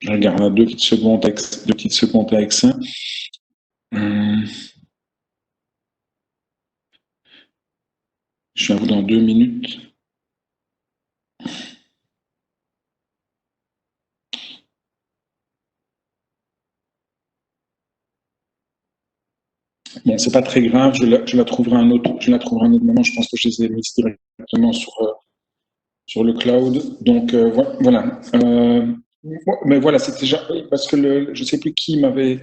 Je regarde à 2 petites secondes avec ça. Je suis à vous dans 2 minutes. Bon, c'est pas très grave, je la trouverai un autre moment. Je pense que je les ai mis directement sur le cloud. Donc voilà. Mais voilà, c'était déjà parce que je sais plus qui m'avait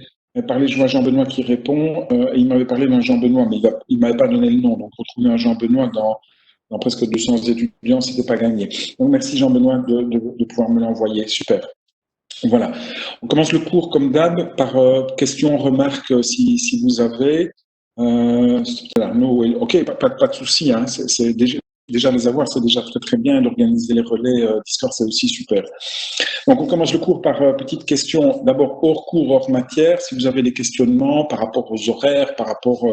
parlé. Je vois Jean-Benoît qui répond. Et il m'avait parlé d'un Jean-Benoît, mais il m'avait pas donné le nom. Donc retrouver un Jean-Benoît dans presque 200 étudiants, c'était pas gagné. Donc merci Jean-Benoît de pouvoir me l'envoyer. Super. Voilà. On commence le cours comme d'hab par questions, remarques si vous avez. Arnaud, oui. Ok, pas de souci. Hein. C'est déjà les avoir, c'est déjà très très bien. D'organiser les relais Discord, c'est aussi super. Donc on commence le cours par petite question. D'abord hors cours, hors matière. Si vous avez des questionnements par rapport aux horaires, par rapport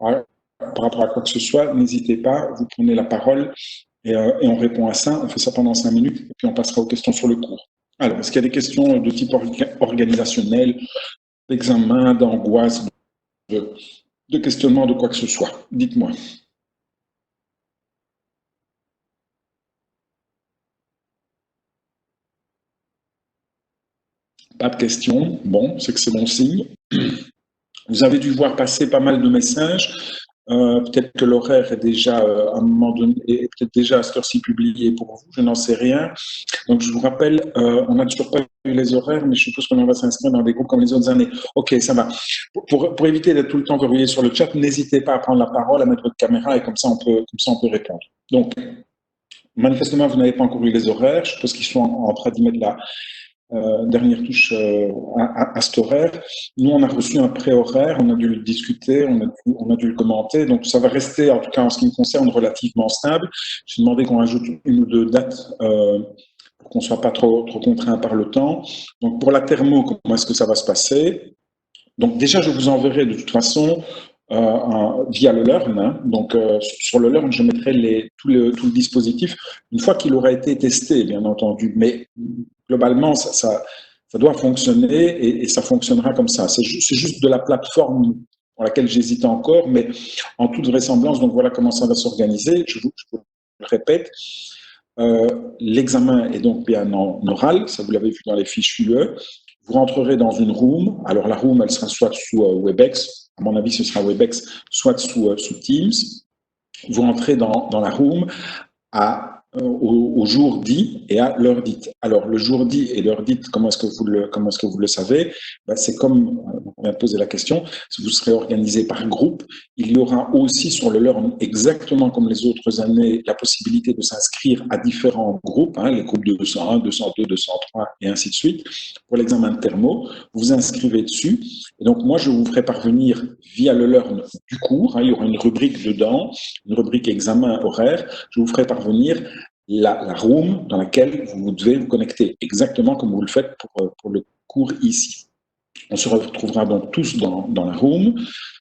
à quoi que ce soit, n'hésitez pas. Vous prenez la parole et on répond à ça. On fait ça pendant 5 minutes et puis on passera aux questions sur le cours. Alors, est-ce qu'il y a des questions de type organisationnel, d'examen, d'angoisse, de questionnement, de quoi que ce soit? Dites-moi. Pas de questions. Bon, c'est que c'est bon signe. Vous avez dû voir passer pas mal de messages. Peut-être que l'horaire est déjà, à un moment donné, est peut-être déjà à cette heure-ci publié pour vous, je n'en sais rien. Donc, je vous rappelle, on n'a toujours pas eu les horaires, mais je suppose qu'on va s'inscrire dans des groupes comme les autres années. Ok, ça va. Pour éviter d'être tout le temps verrouillé sur le chat, n'hésitez pas à prendre la parole, à mettre votre caméra, et comme ça, on peut répondre. Donc, manifestement, vous n'avez pas encore eu les horaires. Je suppose qu'ils sont en train d'y mettre la dernière touche à cet horaire. Nous, on a reçu un pré-horaire, on a dû le discuter, on a dû le commenter. Donc, ça va rester, en tout cas en ce qui me concerne, relativement stable. J'ai demandé qu'on ajoute 1 ou 2 dates pour qu'on ne soit pas trop contraint par le temps. Donc, pour la thermo, comment est-ce que ça va se passer? Donc, déjà, je vous enverrai de toute façon via le Learn. Hein. Donc, sur le Learn, je mettrai tout le dispositif une fois qu'il aura été testé, bien entendu. Mais globalement, ça doit fonctionner et ça fonctionnera comme ça. C'est juste de la plateforme pour laquelle j'hésite encore, mais en toute vraisemblance, donc voilà comment ça va s'organiser. Je vous le répète. L'examen est donc bien en oral, ça vous l'avez vu dans les fiches UE. Vous rentrerez dans une room. Alors la room, elle sera soit sous Webex, à mon avis ce sera Webex, soit sous Teams. Vous rentrez dans la room au jour dit et à l'heure dite. Alors, le jour dit et l'heure dite, comment est-ce que vous le savez? Ben, c'est comme, on vient de poser la question, si vous serez organisé par groupe, il y aura aussi sur le Learn, exactement comme les autres années, la possibilité de s'inscrire à différents groupes, hein, les groupes de 201, 202, 203 et ainsi de suite. Pour l'examen de thermo, vous vous inscrivez dessus. Et donc, moi, je vous ferai parvenir via le Learn du cours, hein, il y aura une rubrique dedans, une rubrique examen horaire, je vous ferai parvenir la room dans laquelle vous devez vous connecter, exactement comme vous le faites pour le cours ici. On se retrouvera donc tous dans la room,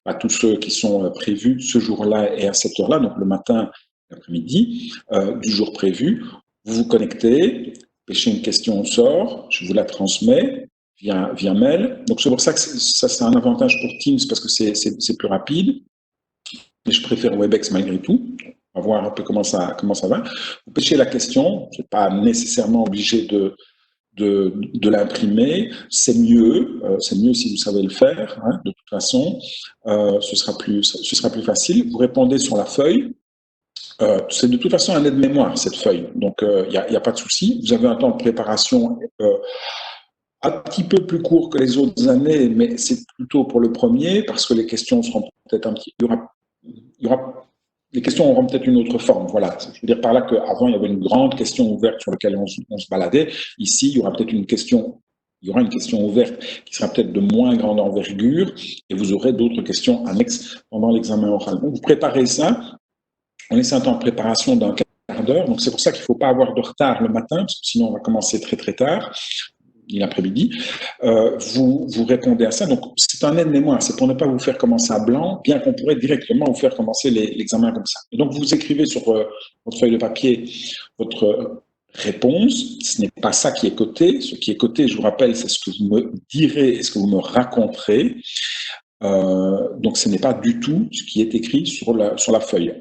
à tous ceux qui sont prévus ce jour-là et à cette heure-là, donc le matin, l'après-midi, du jour prévu. Vous vous connectez, pêchez une question au sort, je vous la transmets via mail. Donc c'est pour ça que ça c'est un avantage pour Teams parce que c'est plus rapide. Mais je préfère Webex malgré tout. On va voir un peu comment ça va. Vous pêchez la question, vous n'êtes pas nécessairement obligé de l'imprimer. C'est mieux si vous savez le faire, hein, de toute façon. Ce sera plus facile. Vous répondez sur la feuille. C'est de toute façon un aide-mémoire, cette feuille. Donc, il n'y a pas de souci. Vous avez un temps de préparation un petit peu plus court que les autres années, mais c'est plutôt pour le premier, parce que les questions seront peut-être un petit peu les questions auront peut-être une autre forme. Voilà. Je veux dire par là qu'avant, il y avait une grande question ouverte sur laquelle on se baladait. Ici, il y aura peut-être une question ouverte qui sera peut-être de moins grande envergure et vous aurez d'autres questions annexes pendant l'examen oral. Donc, vous préparez ça. On laisse un temps de préparation d'un quart d'heure. Donc, c'est pour ça qu'il ne faut pas avoir de retard le matin, parce que sinon, on va commencer très, très tard l'après-midi, vous répondez à ça. Donc, c'est un aide-mémoire, c'est pour ne pas vous faire commencer à blanc, bien qu'on pourrait directement vous faire commencer l'examen comme ça. Et donc, vous écrivez sur votre feuille de papier votre réponse. Ce n'est pas ça qui est coté. Ce qui est coté, je vous rappelle, c'est ce que vous me direz et ce que vous me raconterez. Donc, ce n'est pas du tout ce qui est écrit sur la feuille.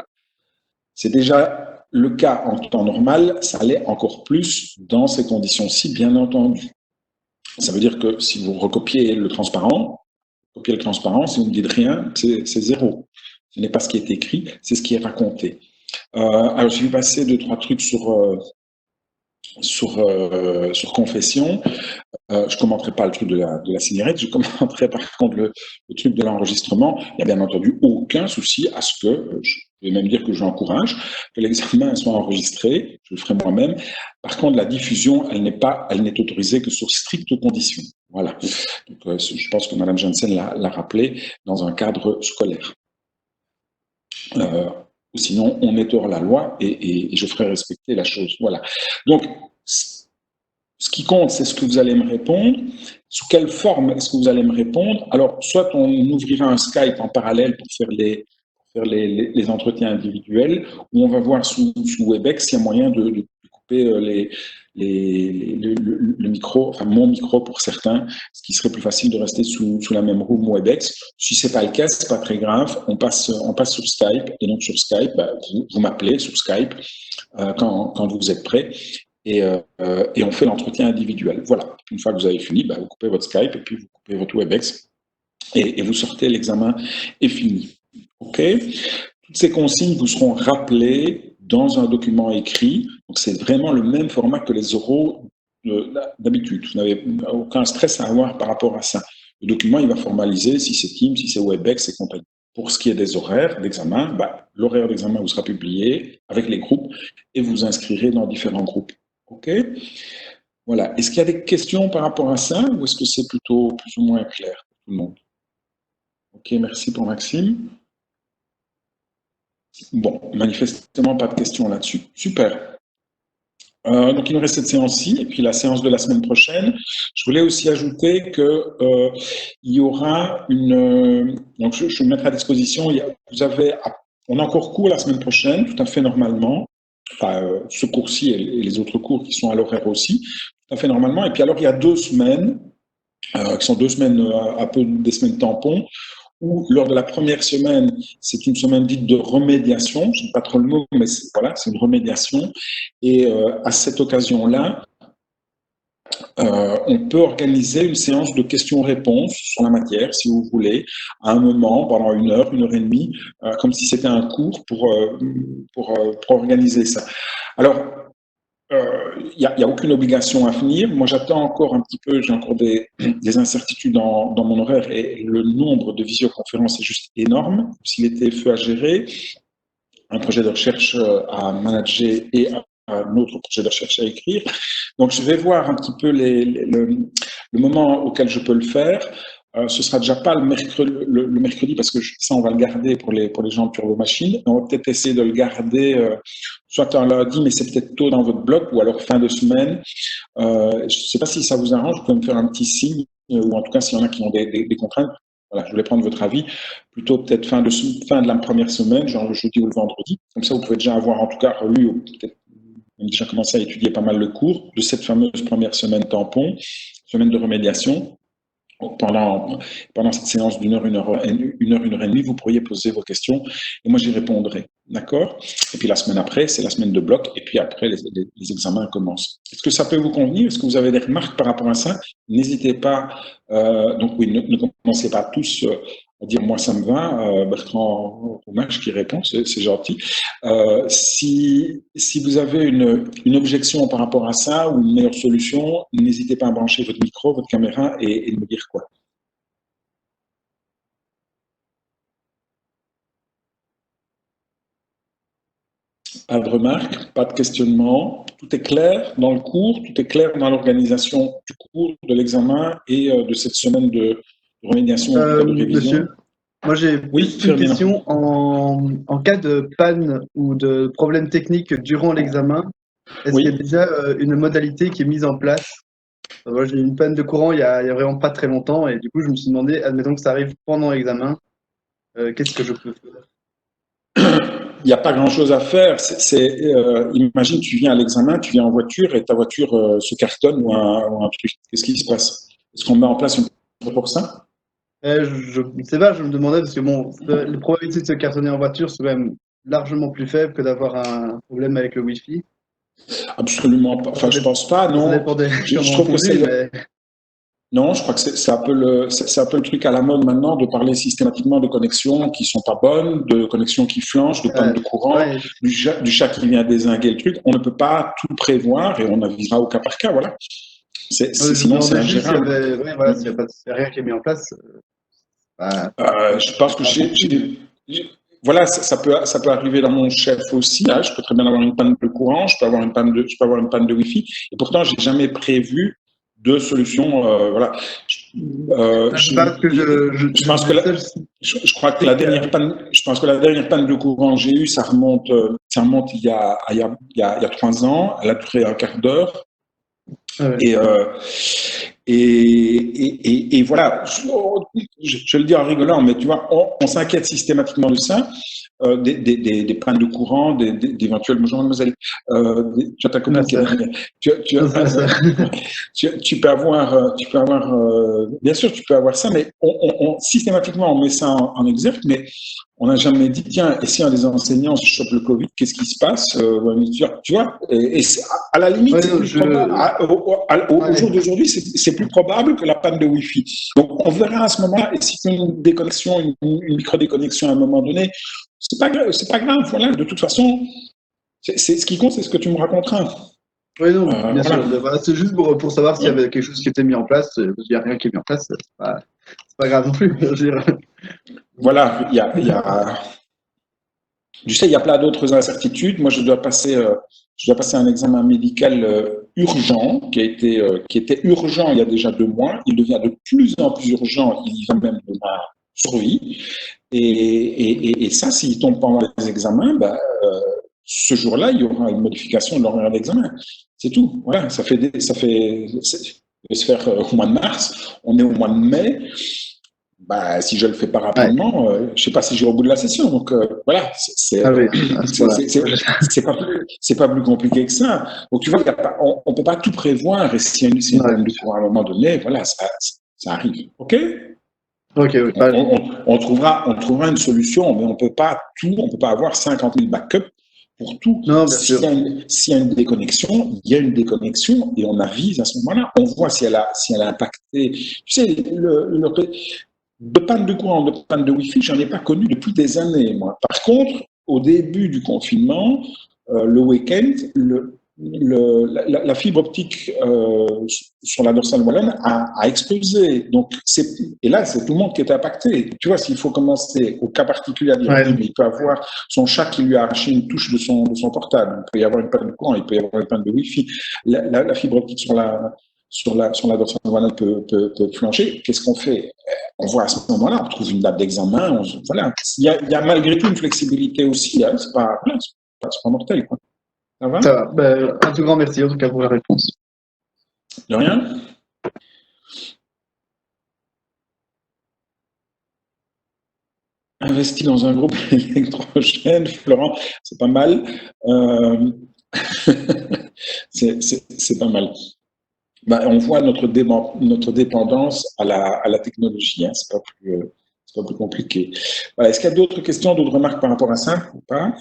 C'est déjà le cas en temps normal, ça l'est encore plus dans ces conditions-ci, bien entendu. Ça veut dire que si vous recopiez le transparent, si vous ne dites rien, c'est zéro. Ce n'est pas ce qui est écrit, c'est ce qui est raconté. Alors, je vais passer 2-3 trucs sur confession. Je ne commenterai pas le truc de la cigarette, je commenterai par contre le truc de l'enregistrement. Il n'y a bien entendu aucun souci à ce que, je vais même dire que j'encourage, que l'examen soit enregistré, je le ferai moi-même. Par contre, la diffusion, elle n'est autorisée que sur strictes conditions. Voilà. Donc, je pense que Mme Jensen l'a rappelé dans un cadre scolaire. Sinon, on est hors la loi et je ferai respecter la chose. Voilà. Donc, ce qui compte, c'est ce que vous allez me répondre. Sous quelle forme est-ce que vous allez me répondre? Alors, soit on ouvrira un Skype en parallèle pour faire les entretiens individuels, ou on va voir sous Webex s'il y a moyen de couper le micro, enfin mon micro pour certains, ce qui serait plus facile de rester sous la même room Webex. Si c'est pas le cas, c'est pas très grave. On passe sur Skype, et donc sur Skype, vous m'appelez sur Skype quand vous êtes prêts. Et on fait l'entretien individuel. Voilà. Une fois que vous avez fini, vous coupez votre Skype et puis vous coupez votre Webex et vous sortez, l'examen est fini. OK? Toutes ces consignes vous seront rappelées dans un document écrit. Donc, c'est vraiment le même format que les oraux d'habitude. Vous n'avez aucun stress à avoir par rapport à ça. Le document, il va formaliser si c'est Teams, si c'est Webex et compagnie. Pour ce qui est des horaires d'examen, l'horaire d'examen vous sera publié avec les groupes et vous inscrirez dans différents groupes. OK? Voilà. Est-ce qu'il y a des questions par rapport à ça ou est-ce que c'est plutôt plus ou moins clair pour tout le monde? OK, merci pour Maxime. Bon, manifestement, pas de questions là-dessus. Super. Donc, il nous reste cette séance-ci et puis la séance de la semaine prochaine. Je voulais aussi ajouter que il y aura donc, je vais mettre à disposition. On a encore cours la semaine prochaine, tout à fait normalement. Enfin, ce cours-ci et les autres cours qui sont à l'horaire aussi, tout à fait normalement. Et puis alors, il y a 2 semaines, qui sont 2 semaines, un peu des semaines tampons, où lors de la première semaine, c'est une semaine dite de remédiation, je n'ai pas trop le mot, mais voilà, c'est une remédiation. Et à cette occasion-là, on peut organiser une séance de questions-réponses sur la matière, si vous voulez, à un moment, pendant 1 heure et demie, comme si c'était un cours pour organiser ça. Alors, il n'y a aucune obligation à venir. Moi, j'attends encore un petit peu, j'ai encore des incertitudes dans mon horaire et le nombre de visioconférences est juste énorme. S'il était feu à gérer, un projet de recherche à manager et un autre projet de recherche à écrire. Donc, je vais voir un petit peu le moment auquel je peux le faire. Ce sera déjà pas le mercredi parce que ça, on va le garder pour les gens de Turbo Machine. On va peut-être essayer de le garder soit un lundi, mais c'est peut-être tôt dans votre bloc, ou alors fin de semaine. Je ne sais pas si ça vous arrange, vous pouvez me faire un petit signe, ou en tout cas, s'il y en a qui ont des contraintes. Voilà, je voulais prendre votre avis. Plutôt peut-être fin de la première semaine, genre le jeudi ou le vendredi. Comme ça, vous pouvez déjà avoir en tout cas relu, ou peut-être déjà commencé à étudier pas mal le cours de cette fameuse première semaine tampon, semaine de remédiation. Pendant cette séance d'1 heure, 1 heure et demie, vous pourriez poser vos questions et moi j'y répondrai. D'accord? Et puis la semaine après, c'est la semaine de bloc et puis après les examens commencent. Est-ce que ça peut vous convenir? Est-ce que vous avez des remarques par rapport à ça? N'hésitez pas, donc oui, ne commencez pas tous à dire moi ça me va. Bertrand Roumache qui répond, c'est gentil. Si vous avez une objection par rapport à ça ou une meilleure solution, n'hésitez pas à brancher votre micro, votre caméra et me dire quoi. Pas de remarques, pas de questionnement. Tout est clair dans le cours, tout est clair dans l'organisation du cours, de l'examen et de cette semaine de remédiation ou de révision. Monsieur, moi j'ai plus une question. En cas de panne ou de problème technique durant l'examen, est-ce qu'il y a déjà une modalité qui est mise en place? Moi j'ai eu une panne de courant il y a vraiment pas très longtemps et du coup je me suis demandé, admettons que ça arrive pendant l'examen, qu'est-ce que je peux faire? y a pas grand-chose à faire. Imagine, tu viens à l'examen, tu viens en voiture et ta voiture se cartonne ou un truc. Qu'est-ce qui se passe? Est-ce qu'on met en place une procédure pour ça? Je ne sais pas, je me demandais, parce que bon, les probabilités de se cartonner en voiture sont quand même largement plus faibles que d'avoir un problème avec le Wi-Fi. Absolument pas. Enfin, Ça je dépend, pense pas, ça non. dépend de Je comment on trouve que conduit, mais non, je crois que c'est un peu c'est un peu le truc à la mode maintenant de parler systématiquement de connexions qui sont pas bonnes, de connexions qui flanchent, de panne de courant, ouais, du chat qui vient dézinguer le truc. On ne peut pas tout prévoir et on avisera au cas par cas, voilà. je me Sinon, c'est demandais juste s'il y ingérable. avait, ouais, voilà, s'il n'y a pas, s'il y a rien qui est mis en place, bah, Je pense c'est que pas bon signe. voilà, ça peut arriver dans mon chef aussi. Hein. Je peux très bien avoir une panne de courant, je peux avoir une panne de Wi-Fi. Et pourtant, j'ai jamais prévu de solution. Voilà. C'est pas parce que Je je pense que disais ça, je je crois que sais la que, dernière panne, je pense que la dernière panne de courant que j'ai eue, ça remonte il y a 3 ans. Elle a duré un quart d'heure. ouais. Et, et voilà, je le dis en rigolant, mais tu vois, on s'inquiète systématiquement de ça, des pannes de courant, d'éventuels, bonjour mademoiselle, tu as ta Ma copine qui est sœur, derrière. non, c'est ma sœur. Tu peux avoir, bien sûr, tu peux avoir ça, mais systématiquement, on met ça en exergue, mais on n'a jamais dit, tiens, et si un des enseignants se chope le Covid, qu'est-ce qui se passe? Tu vois, et à la limite, Ouais, c'est non, plus probable. Au jour ouais. d'aujourd'hui, c'est plus probable que la panne de Wi-Fi. Donc, on verra à ce moment-là, et si c'est une déconnexion, une micro-déconnexion à un moment donné, c'est pas grave, voilà. De toute façon, ce qui compte, c'est ce que tu me raconteras. Oui, non, bien Voilà. sûr. Voilà, c'est juste pour savoir s'il y avait quelque chose qui était mis en place. Parce qu'il n'y a rien qui est mis en place, c'est pas grave non plus. Je veux dire. Voilà, tu sais, il y a plein d'autres incertitudes. Moi, je dois passer un examen médical urgent qui était urgent il y a déjà 2 mois. Il devient de plus en plus urgent. Il y va même de ma survie. Et ça, s'il tombe pendant les examens, bah, ce jour-là, il y aura une modification de l'horaire d'examen. C'est tout. Voilà, ça va se faire au mois de mars. On est au mois de mai. Bah, si je le fais pas Ouais. rapidement, je sais pas si j'irai au bout de la session. Donc voilà, Ah oui, à ce moment-là. c'est pas plus compliqué que ça. Donc tu vois, on peut pas tout prévoir. Et s'il y a une Ouais, panne bien de sûr. courant à un moment donné, voilà, ça arrive. Ok? Ok, oui. On trouvera une solution, mais on peut pas avoir 50 000 backups pour tout. Non, bien sûr. S'il y a une déconnexion, il y a une déconnexion et on avise à ce moment-là. On voit si elle a impacté. Tu sais, de panne de courant, de panne de Wi-Fi, j'en ai pas connu depuis des années, moi. Par contre, au début du confinement, le week-end, la fibre optique sur la dorsale wallonne a explosé. Donc, et là, c'est tout le monde qui est impacté. Tu vois, s'il faut commencer au cas particulier à dire, Ouais, oui, mais il peut avoir son chat qui lui a arraché une touche de son portable, il peut y avoir une panne de courant, il peut y avoir une panne de Wi-Fi. La fibre optique sur la dorsale wallonne peut flancher. Qu'est-ce qu'on fait? On voit à ce moment-là, on trouve une date d'examen. Voilà. Il y a malgré tout une flexibilité aussi. Hein, c'est pas mortel. Quoi. Ça va? ça va. Ben, un tout grand merci en tout cas pour la réponse. De rien? Investi dans un groupe électrogène, Florent, c'est pas mal. Euh, c'est pas mal. Bah, on voit notre dépendance à la technologie. Hein, c'est pas plus compliqué. Voilà. Est-ce qu'il y a d'autres questions, d'autres remarques par rapport à ça ou pas?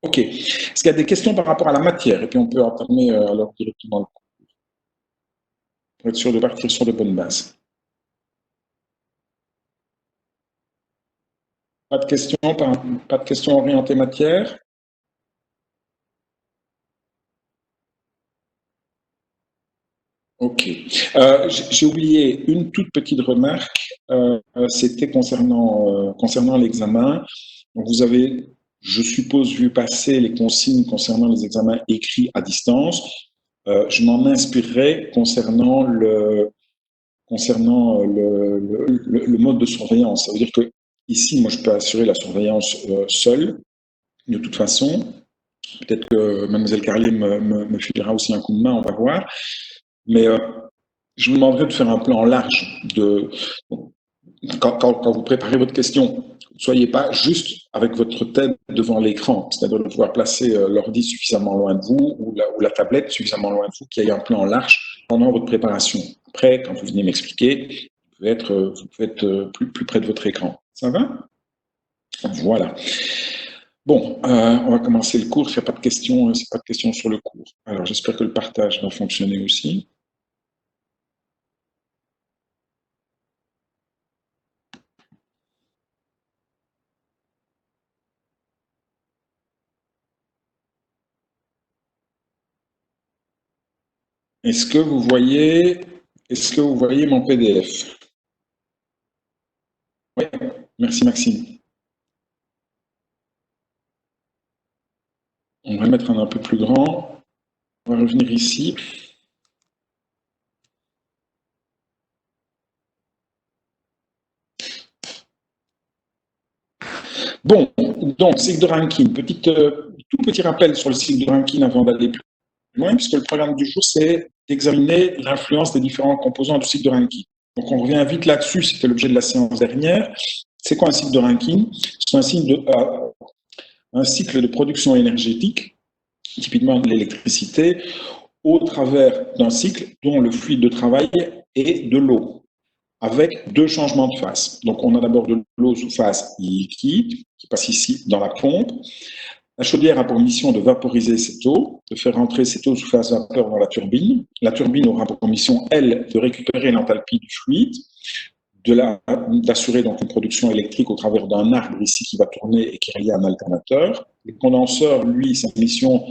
Ok. Est-ce qu'il y a des questions par rapport à la matière? Et puis on peut entamer alors directement le cours pour être sûr de partir sur de bonnes bases. Pas de questions orientées matière? Ok. J'ai oublié une toute petite remarque. C'était concernant l'examen. Donc vous avez, je suppose, vu passer les consignes concernant les examens écrits à distance. Je m'en inspirerai concernant le mode de surveillance. Ça veut dire que ici, moi, je peux assurer la surveillance seule, de toute façon. Peut-être que Mademoiselle Carlier me filera aussi un coup de main, on va voir. Mais je vous demanderai de faire un plan large. quand vous préparez votre question, ne soyez pas juste avec votre tête devant l'écran, c'est-à-dire de pouvoir placer l'ordi suffisamment loin de vous ou la tablette suffisamment loin de vous, qu'il y ait un plan large pendant votre préparation. Après, quand vous venez m'expliquer, vous pouvez être plus près de votre écran. Ça va? Voilà. Bon, on va commencer le cours. Il n'y a pas de questions, c'est pas de questions sur le cours. Alors, j'espère que le partage va fonctionner aussi. Est-ce que vous voyez mon PDF? Oui, merci Maxime. On va le mettre un peu plus grand. On va revenir ici. Bon, donc, cycle de Rankine. Tout petit rappel sur le cycle de Rankine avant d'aller plus loin, puisque le programme du jour, c'est d'examiner l'influence des différents composants du cycle de Rankine. Donc, on revient vite là-dessus, c'était l'objet de la séance dernière. C'est quoi un cycle de Rankine? C'est un cycle de production énergétique, typiquement de l'électricité, au travers d'un cycle dont le fluide de travail est de l'eau, avec deux changements de phase. Donc, on a d'abord de l'eau sous phase liquide, qui passe ici dans la pompe. La chaudière a pour mission de vaporiser cette eau, de faire rentrer cette eau sous phase vapeur dans la turbine. La turbine aura pour mission, elle, de récupérer l'enthalpie du fluide, d'assurer donc une production électrique au travers d'un arbre ici qui va tourner et qui est relié à un alternateur. Le condenseur, lui, sa mission,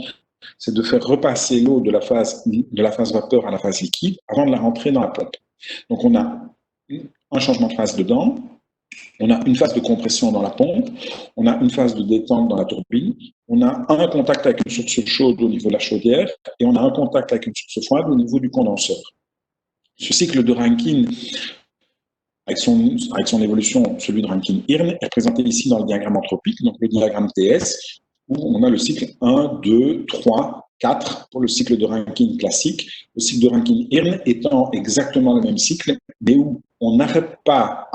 c'est de faire repasser l'eau de la phase vapeur à la phase liquide avant de la rentrer dans la pompe. Donc on a un changement de phase dedans, on a une phase de compression dans la pompe, on a une phase de détente dans la turbine, on a un contact avec une source chaude au niveau de la chaudière et on a un contact avec une source froide au niveau du condenseur. Ce cycle de Rankine, avec son évolution, celui de Rankine-Hirn, est représenté ici dans le diagramme anthropique, donc le diagramme TS, où on a le cycle 1, 2, 3, 4 pour le cycle de Rankine classique. Le cycle de Rankine-Hirn étant exactement le même cycle, mais où on n'arrête pas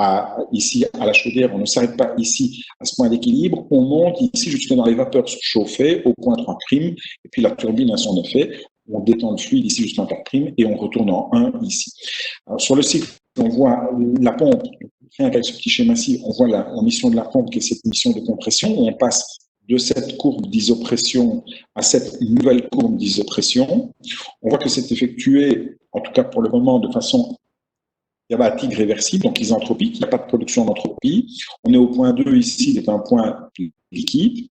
ici à la chaudière, on ne s'arrête pas ici à ce point d'équilibre, on monte ici jusque dans les vapeurs chauffées au point 3', et puis la turbine a son effet, on détend le fluide ici jusqu'en 4', et on retourne en 1 ici. Alors, sur le cycle, on voit la pompe, rien qu'avec ce petit schéma-ci, on voit la mission de la pompe qui est cette mission de compression, où on passe de cette courbe d'isopression à cette nouvelle courbe d'isopression. On voit que c'est effectué, en tout cas pour le moment, de façon diabatique réversible, donc isentropique, il n'y a pas de production d'entropie. On est au point 2 ici, c'est un point liquide.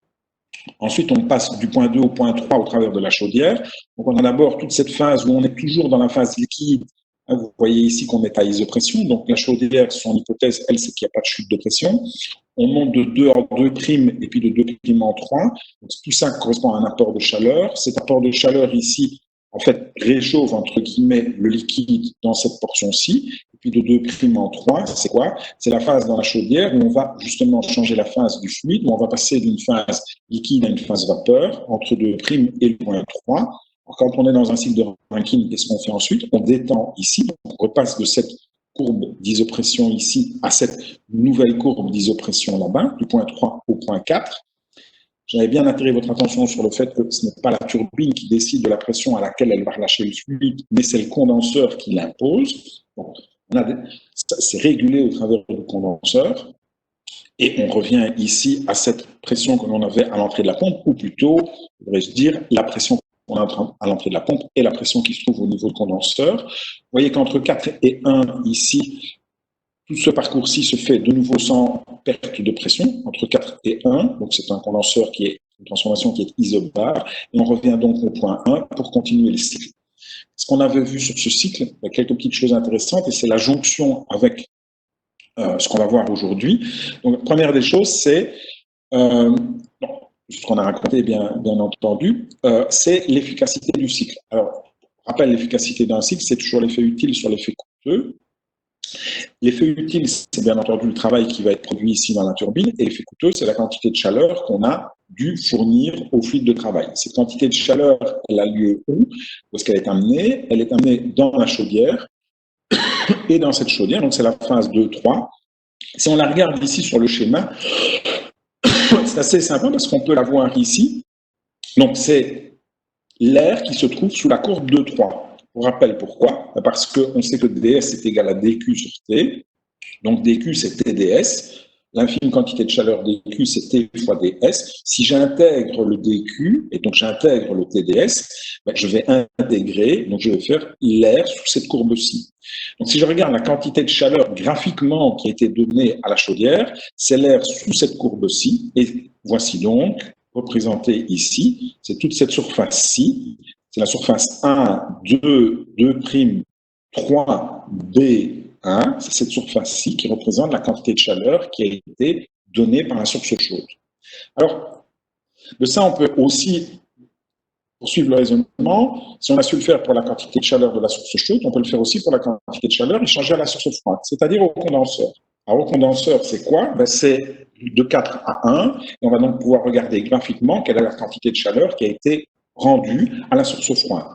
Ensuite, on passe du point 2 au point 3 au travers de la chaudière. Donc, on a d'abord toute cette phase où on est toujours dans la phase liquide. Vous voyez ici qu'on est à isopression. Donc, la chaudière, son hypothèse, elle, c'est qu'il n'y a pas de chute de pression. On monte de 2 en 2' et puis de 2' en 3. Donc, tout ça correspond à un apport de chaleur. Cet apport de chaleur ici, en fait, réchauffe, entre guillemets, le liquide dans cette portion-ci. Et puis de 2' en 3, c'est quoi? C'est la phase dans la chaudière où on va justement changer la phase du fluide, où on va passer d'une phase liquide à une phase vapeur, entre 2' et le point 3. Alors, quand on est dans un cycle de Rankine, qu'est-ce qu'on fait ensuite? On détend ici, on repasse de cette courbe d'isopression ici à cette nouvelle courbe d'isopression là-bas, du point 3 au point 4. J'avais bien attiré votre attention sur le fait que ce n'est pas la turbine qui décide de la pression à laquelle elle va relâcher le fluide, mais c'est le condenseur qui l'impose. Donc, c'est régulé au travers du condenseur. Et on revient ici à cette pression que l'on avait à l'entrée de la pompe, ou plutôt, devrais-je dire, la pression qu'on a à l'entrée de la pompe et la pression qui se trouve au niveau du condenseur. Vous voyez qu'entre 4 et 1, ici, tout ce parcours-ci se fait de nouveau sans perte de pression, entre 4 et 1. Donc, c'est un condenseur qui est une transformation qui est isobare. Et on revient donc au point 1 pour continuer le cycle. Ce qu'on avait vu sur ce cycle, il y a quelques petites choses intéressantes, et c'est la jonction avec ce qu'on va voir aujourd'hui. Donc, première des choses, c'est, ce qu'on a raconté bien entendu, c'est l'efficacité du cycle. Alors, rappel, l'efficacité d'un cycle, c'est toujours l'effet utile sur l'effet coûteux. L'effet utile, c'est bien entendu le travail qui va être produit ici dans la turbine, et l'effet coûteux, c'est la quantité de chaleur qu'on a dû fournir au fluide de travail. Cette quantité de chaleur, elle a lieu où? Où est-ce qu'elle est amenée? Elle est amenée dans la chaudière, et dans cette chaudière, donc c'est la phase 2-3, Si on la regarde ici sur le schéma, c'est assez simple parce qu'on peut la voir ici. Donc, c'est l'air qui se trouve sous la courbe 2,3. On rappelle pourquoi. Parce qu'on sait que ds est égal à dq sur t. Donc, dq, c'est TdS. L'infime quantité de chaleur dq, c'est T fois ds. Si j'intègre le dq, et donc j'intègre le TdS, ben je vais intégrer, donc je vais faire l'air sous cette courbe-ci. Donc si je regarde la quantité de chaleur graphiquement qui a été donnée à la chaudière, c'est l'air sous cette courbe-ci. Et voici donc, représenté ici, c'est toute cette surface-ci. C'est la surface 1, 2, 2', 3, B, c'est cette surface-ci qui représente la quantité de chaleur qui a été donnée par la source chaude. Alors, de ça, on peut aussi poursuivre le raisonnement. Si on a su le faire pour la quantité de chaleur de la source chaude, on peut le faire aussi pour la quantité de chaleur échangée à la source froide, c'est-à-dire au condenseur. Alors, au condenseur, c'est quoi? C'est de 4 à 1, et on va donc pouvoir regarder graphiquement quelle est la quantité de chaleur qui a été rendue à la source froide.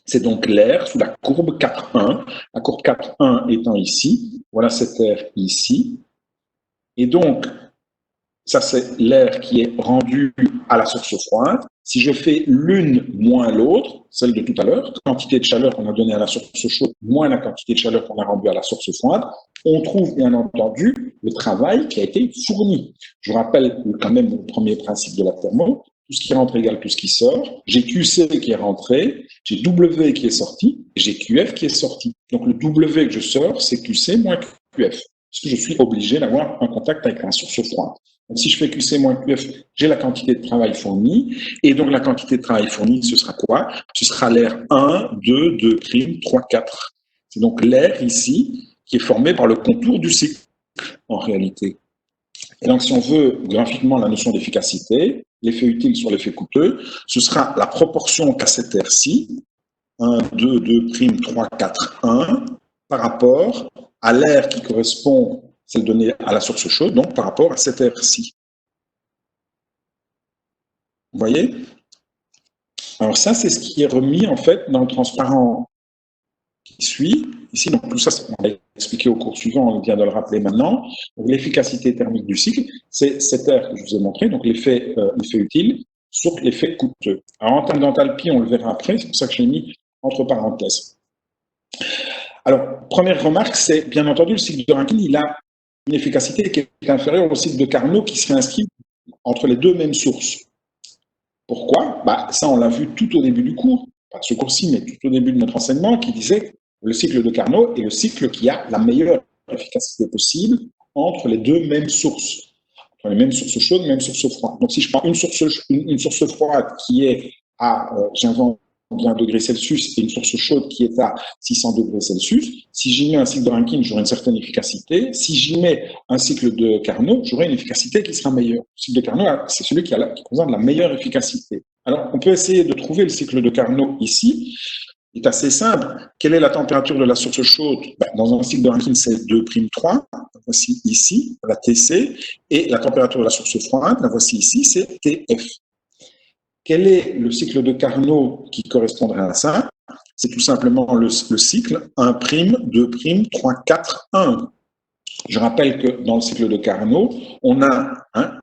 C'est donc l'air sous la courbe 4,1. La courbe 4,1 étant ici. Voilà cet air ici. Et donc, ça c'est l'air qui est rendu à la source froide. Si je fais l'une moins l'autre, celle de tout à l'heure, quantité de chaleur qu'on a donnée à la source chaude moins la quantité de chaleur qu'on a rendue à la source froide, on trouve bien entendu le travail qui a été fourni. Je vous rappelle quand même le premier principe de la thermo. Tout ce qui rentre égale tout ce qui sort. J'ai QC qui est rentré, j'ai W qui est sorti, et j'ai QF qui est sorti. Donc le W que je sors, c'est QC moins QF, parce que je suis obligé d'avoir un contact avec la source froide. Donc si je fais QC moins QF, j'ai la quantité de travail fournie, et donc la quantité de travail fournie, ce sera quoi? Ce sera l'air 1, 2, 2', 3, 4. C'est donc l'air ici qui est formé par le contour du cycle, en réalité. Et donc, si on veut graphiquement la notion d'efficacité, l'effet utile sur l'effet coûteux, ce sera la proportion qu'a cet air-ci, 1, 2, 2', 3, 4, 1, par rapport à l'air qui correspond, celle donnée à la source chaude, donc par rapport à cet air-ci. Vous voyez? Alors ça, c'est ce qui est remis en fait dans le transparent qui suit. Ici, donc tout ça, on va expliquer au cours suivant, on vient de le rappeler maintenant. L'efficacité thermique du cycle, c'est cet air que je vous ai montré, donc l'effet utile sur l'effet coûteux. Alors en termes d'enthalpie, on le verra après, c'est pour ça que je l'ai mis entre parenthèses. Alors, première remarque, c'est bien entendu, le cycle de Rankine, il a une efficacité qui est inférieure au cycle de Carnot qui serait inscrit entre les deux mêmes sources. Pourquoi? Ça, on l'a vu tout au début du cours, pas ce cours-ci, mais tout au début de notre enseignement, qui disait le cycle de Carnot est le cycle qui a la meilleure efficacité possible entre les deux mêmes sources. Entre les mêmes sources chaudes, mêmes sources froides. Donc, si je prends une source froide qui est à, j'invente bien degrés Celsius, et une source chaude qui est à 600 degrés Celsius, si j'y mets un cycle de Rankine, j'aurai une certaine efficacité. Si j'y mets un cycle de Carnot, j'aurai une efficacité qui sera meilleure. Le cycle de Carnot, c'est celui qui présente la meilleure efficacité. Alors, on peut essayer de trouver le cycle de Carnot ici. Il est assez simple. Quelle est la température de la source chaude? Dans un cycle de Rankine, c'est 2'3. La voici ici, la TC. Et la température de la source froide, la voici ici, c'est TF. Quel est le cycle de Carnot qui correspondrait à ça? C'est tout simplement le cycle 1', 2', 3, 4, 1. Je rappelle que dans le cycle de Carnot, on a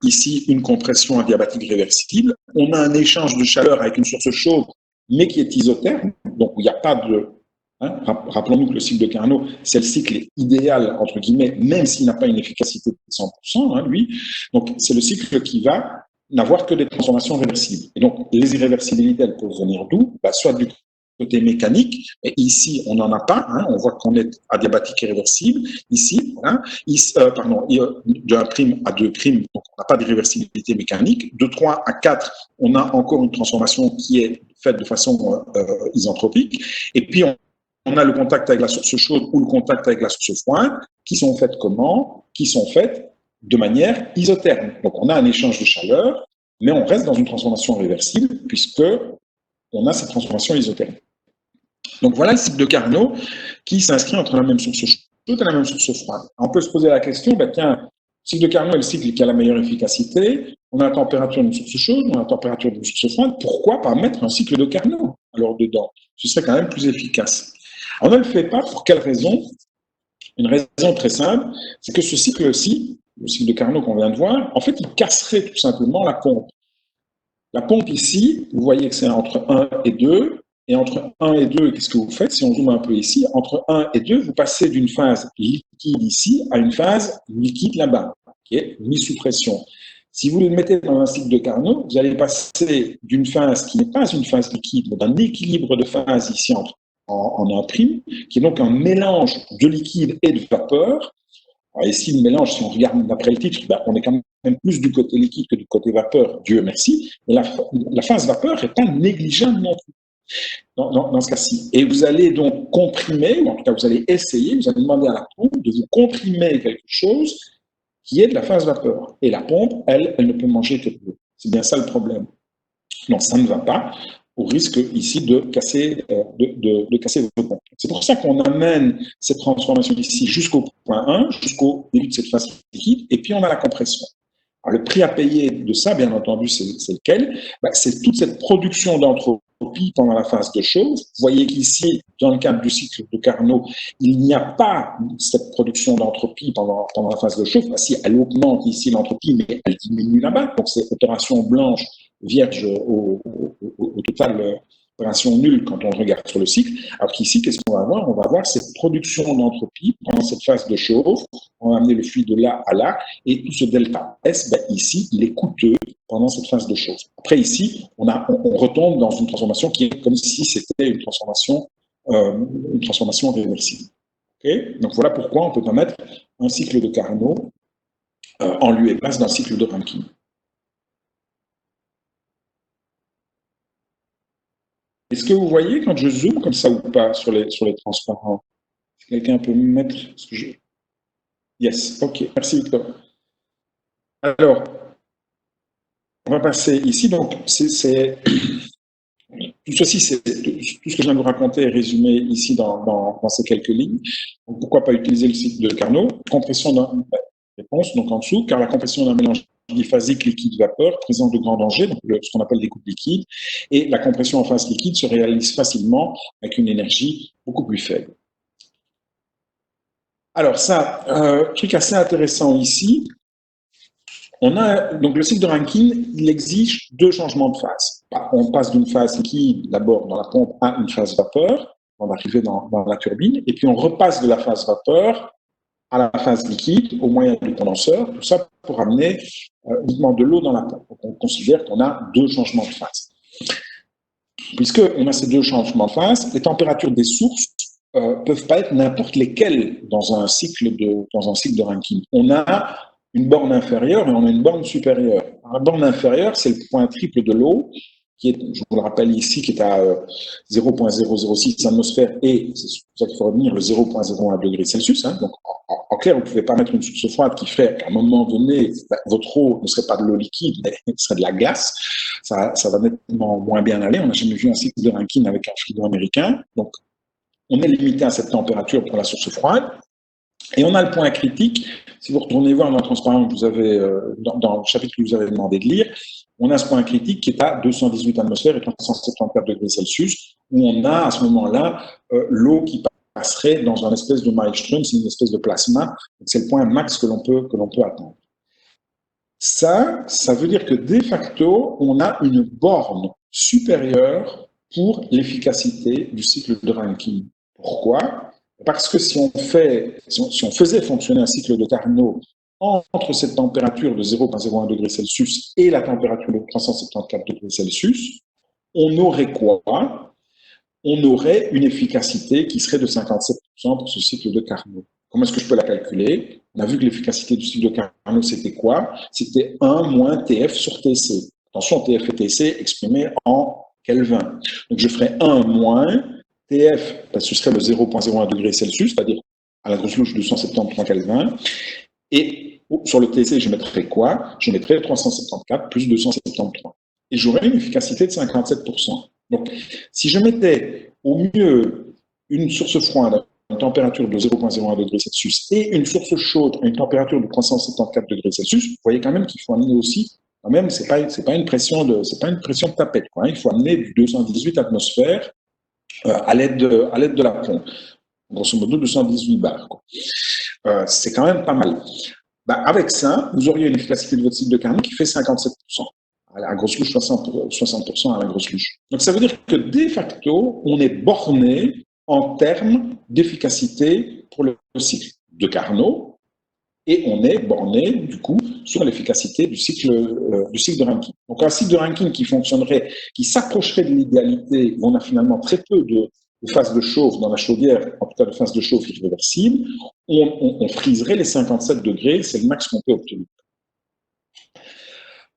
ici une compression adiabatique réversible, on a un échange de chaleur avec une source chaude, mais qui est isotherme, donc il n'y a pas de... rappelons-nous que le cycle de Carnot, c'est le cycle idéal, entre guillemets, même s'il n'a pas une efficacité de 100%, lui. Donc c'est le cycle qui va n'avoir que des transformations réversibles. Et donc les irréversibilités, elles peuvent venir d'où? Soit du côté mécanique, et ici on n'en a pas, on voit qu'on est adiabatique irréversible, ici, de 1' à 2', donc on n'a pas d'irréversibilité mécanique, de 3 à 4, on a encore une transformation qui est faite de façon isentropique, et puis on a le contact avec la source chaude ou le contact avec la source froide, qui sont faites comment? Qui sont faites de manière isotherme. Donc on a un échange de chaleur, mais on reste dans une transformation réversible, puisque on a cette transformation isotherme. Donc voilà le cycle de Carnot qui s'inscrit entre la même source chaude et la même source froide. On peut se poser la question, tiens, le cycle de Carnot est le cycle qui a la meilleure efficacité, on a la température d'une source chaude, on a la température d'une source froide, pourquoi pas mettre un cycle de Carnot alors dedans? Ce serait quand même plus efficace. On ne le fait pas, pour quelle raison? Une raison très simple, c'est que ce cycle-ci, le cycle de Carnot qu'on vient de voir, en fait, il casserait tout simplement la pompe. La pompe ici, vous voyez que c'est entre 1 et 2. Et entre 1 et 2, qu'est-ce que vous faites? Si on zoome un peu ici, entre 1 et 2, vous passez d'une phase liquide ici à une phase liquide là-bas, qui est mise sous pression. Si vous le mettez dans un cycle de Carnot, vous allez passer d'une phase qui n'est pas une phase liquide, mais d'un équilibre de phase ici en prime, qui est donc un mélange de liquide et de vapeur. Alors ici, le mélange, si on regarde d'après le titre, ben, on est quand même plus du côté liquide que du côté vapeur, Dieu merci, mais la phase vapeur n'est pas négligeable non plus dans ce cas-ci. Et vous allez donc comprimer, ou en tout cas vous allez essayer, vous allez demander à la pompe de vous comprimer quelque chose qui est de la phase vapeur. Et la pompe, elle ne peut manger que de l'eau. C'est bien ça le problème. Donc ça ne va pas, au risque ici de casser, casser votre pompe. C'est pour ça qu'on amène cette transformation ici jusqu'au point 1, jusqu'au début de cette phase liquide, et puis on a la compression. Alors, le prix à payer de ça, bien entendu, c'est lequel? C'est toute cette production d'entropie pendant la phase de chauffe. Vous voyez qu'ici, dans le cadre du cycle de Carnot, il n'y a pas cette production d'entropie pendant la phase de chauffe. Si elle augmente ici l'entropie, mais elle diminue là-bas. Donc, c'est opération blanche vierge au total, opération nulle quand on regarde sur le cycle. Alors qu'ici, qu'est-ce qu'on va avoir? On va avoir cette production d'entropie pendant cette phase de chauffe. On va amener le fluide de là à là, et tout ce delta S, ici, il est coûteux pendant cette phase de chauffe. Après, ici, on retombe dans une transformation qui est comme si c'était une transformation réversible. Okay? Donc voilà pourquoi on peut pas mettre un cycle de Carnot en lieu et place d'un cycle de Rankine. Est-ce que vous voyez quand je zoome comme ça ou pas sur les transparents? Quelqu'un peut me mettre ce que je... Yes, ok, merci Victor. Alors, on va passer ici. Donc, tout ceci, tout ce que je viens de vous raconter est résumé ici dans ces quelques lignes. Donc, pourquoi pas utiliser le cycle de Carnot? Compression d'un réponse, donc en dessous, car la compression d'un mélange diphasique liquide-vapeur présente de grands dangers, donc ce qu'on appelle des coupes liquides, et la compression en phase liquide se réalise facilement avec une énergie beaucoup plus faible. Alors ça, truc assez intéressant ici, on a donc le cycle de Rankine, il exige deux changements de phase. On passe d'une phase liquide d'abord dans la pompe à une phase vapeur, on va arriver dans la turbine, et puis on repasse de la phase vapeur à la phase liquide au moyen du condenseur, tout ça pour amener uniquement de l'eau dans la pompe. Donc on considère qu'on a deux changements de phase. Puisqu'on a ces deux changements de phase, les températures des sources peuvent pas être n'importe lesquelles dans un cycle de Rankine. On a une borne inférieure et on a une borne supérieure. La borne inférieure, c'est le point triple de l'eau, qui est, je vous le rappelle ici, qui est à 0,006 atmosphères, et c'est pour ça qu'il faut revenir le 0,01 degré Celsius. Hein. Donc, en clair, vous ne pouvez pas mettre une source froide qui ferait qu'à un moment donné, votre eau ne serait pas de l'eau liquide, mais serait de la glace. Ça va nettement moins bien aller. On n'a jamais vu un cycle de Rankine avec un frigo américain. Donc, on est limité à cette température pour la source froide. Et on a le point critique. Si vous retournez voir dans le transparent que vous avez, dans le chapitre que vous avez demandé de lire, on a ce point critique qui est à 218 atmosphères et 374 degrés Celsius, où on a à ce moment-là l'eau qui passerait dans une espèce de maelstrom, c'est une espèce de plasma. C'est le point max que l'on peut atteindre. Ça veut dire que de facto, on a une borne supérieure pour l'efficacité du cycle de Rankine. Pourquoi? Parce que si on faisait fonctionner un cycle de Carnot entre cette température de 0,01 degré Celsius et la température de 374 degrés Celsius, on aurait quoi? On aurait une efficacité qui serait de 57% pour ce cycle de Carnot. Comment est-ce que je peux la calculer? On a vu que l'efficacité du cycle de Carnot, c'était quoi? C'était 1 moins TF sur TC. Attention, TF et TC exprimés en Kelvin. Donc, je ferai 1 moins TF, ce serait le 0,01 degré Celsius, c'est-à-dire à la grosse louche 273 Kelvin. Et sur le TC, je mettrais quoi? Je mettrais 374 plus 273. Et j'aurais une efficacité de 57%. Donc, si je mettais au mieux une source froide à une température de 0,01 degré Celsius et une source chaude à une température de 374 degrés Celsius, vous voyez quand même qu'il faut amener aussi, quand même, c'est pas une pression de tapette, quoi. Il faut amener du 218 atmosphères à l'aide de la pompe. grosso modo 218 bars. C'est quand même pas mal. Avec ça, vous auriez une efficacité de votre cycle de Carnot qui fait 57%. À la grosse louche, 60% à la grosse louche. Donc ça veut dire que de facto, on est borné en termes d'efficacité pour le cycle de Carnot, et on est borné, du coup, sur l'efficacité du cycle de Rankine. Donc, un cycle de Rankine qui fonctionnerait, qui s'approcherait de l'idéalité, où on a finalement très peu de phase de chauffe dans la chaudière, en tout cas de phase de chauffe irréversible, on friserait les 57 degrés, c'est le max qu'on peut obtenir.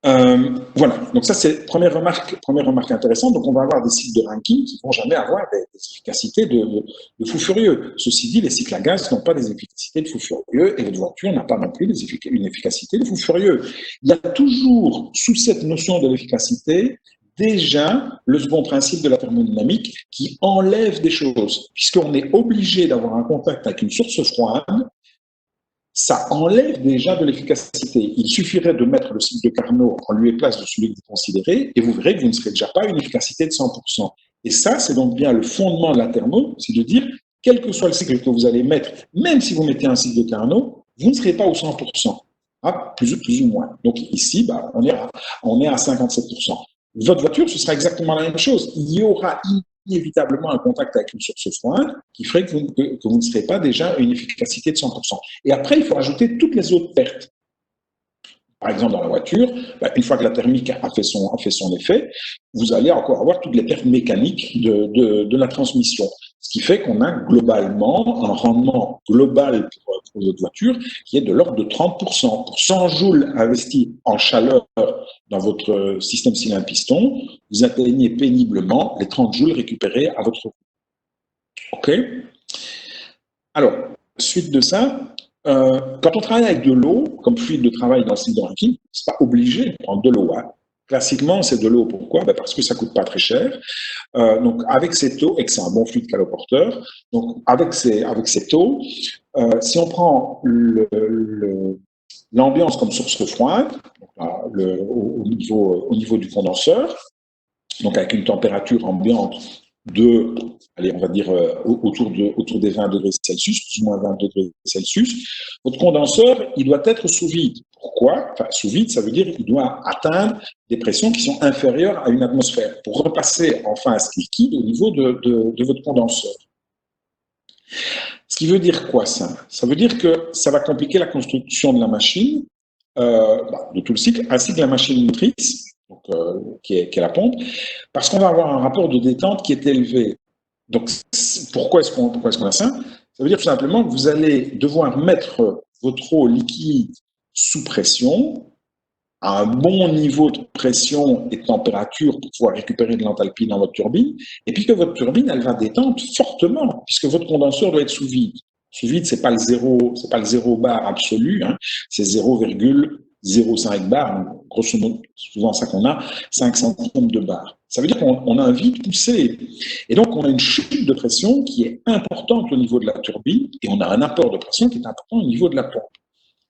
Voilà, donc ça c'est première remarque intéressante. Donc on va avoir des cycles de Rankine qui vont jamais avoir des efficacités de fou furieux. Ceci dit, les cycles à gaz n'ont pas des efficacités de fou furieux et votre voiture n'a pas non plus une efficacité de fou furieux. Il y a toujours sous cette notion de l'efficacité déjà le second principe de la thermodynamique qui enlève des choses, puisqu'on est obligé d'avoir un contact avec une source froide. Ça enlève déjà de l'efficacité. Il suffirait de mettre le cycle de Carnot en lieu et place de celui que vous considérez, et vous verrez que vous ne serez déjà pas à une efficacité de 100%. Et ça, c'est donc bien le fondement de la thermo, c'est de dire, quel que soit le cycle que vous allez mettre, même si vous mettez un cycle de Carnot, vous ne serez pas au 100%, plus ou moins. Donc ici, on est à 57%. Votre voiture, ce sera exactement la même chose. Il y aura inévitablement un contact avec une source froide qui ferait que vous ne serez pas déjà à une efficacité de 100%. Et après, il faut ajouter toutes les autres pertes. Par exemple, dans la voiture, une fois que la thermique a fait son effet, vous allez encore avoir toutes les pertes mécaniques de la transmission. Ce qui fait qu'on a globalement un rendement global pour votre voiture qui est de l'ordre de 30%. Pour 100 joules investis en chaleur dans votre système cylindre-piston, vous atteignez péniblement les 30 joules récupérés à votre roue. OK? Alors, suite de ça, quand on travaille avec de l'eau, comme fluide de travail dans le cycle de Rankine, c'est pas obligé de prendre de l'eau. Classiquement, c'est de l'eau. Pourquoi? Parce que ça coûte pas très cher. Donc, avec cette eau, et que c'est un bon fluide caloporteur, donc avec cette eau, si on prend l'ambiance comme source froide, au niveau du condenseur, donc avec une température ambiante de, allez, on va dire autour des 20 degrés Celsius, plus ou moins 20 degrés Celsius, votre condenseur, il doit être sous vide. Pourquoi? Enfin, sous vide, ça veut dire qu'il doit atteindre des pressions qui sont inférieures à une atmosphère pour repasser en phase liquide au niveau de votre condenseur. Ce qui veut dire quoi, ça? Ça veut dire que ça va compliquer la construction de la machine, de tout le cycle, ainsi que la machine motrice, donc, qui est la pompe, parce qu'on va avoir un rapport de détente qui est élevé. Donc, pourquoi est-ce qu'on a ça? Ça veut dire tout simplement que vous allez devoir mettre votre eau liquide sous pression, à un bon niveau de pression et de température pour pouvoir récupérer de l'enthalpie dans votre turbine, et puis que votre turbine, elle va détendre fortement, puisque votre condenseur doit être sous vide. Sous vide, c'est pas le 0 bar absolu, c'est 0,05 bar, grosso modo, souvent ça qu'on a, 5 centièmes de bar. Ça veut dire qu'on a un vide poussé. Et donc, on a une chute de pression qui est importante au niveau de la turbine, et on a un apport de pression qui est important au niveau de la pompe.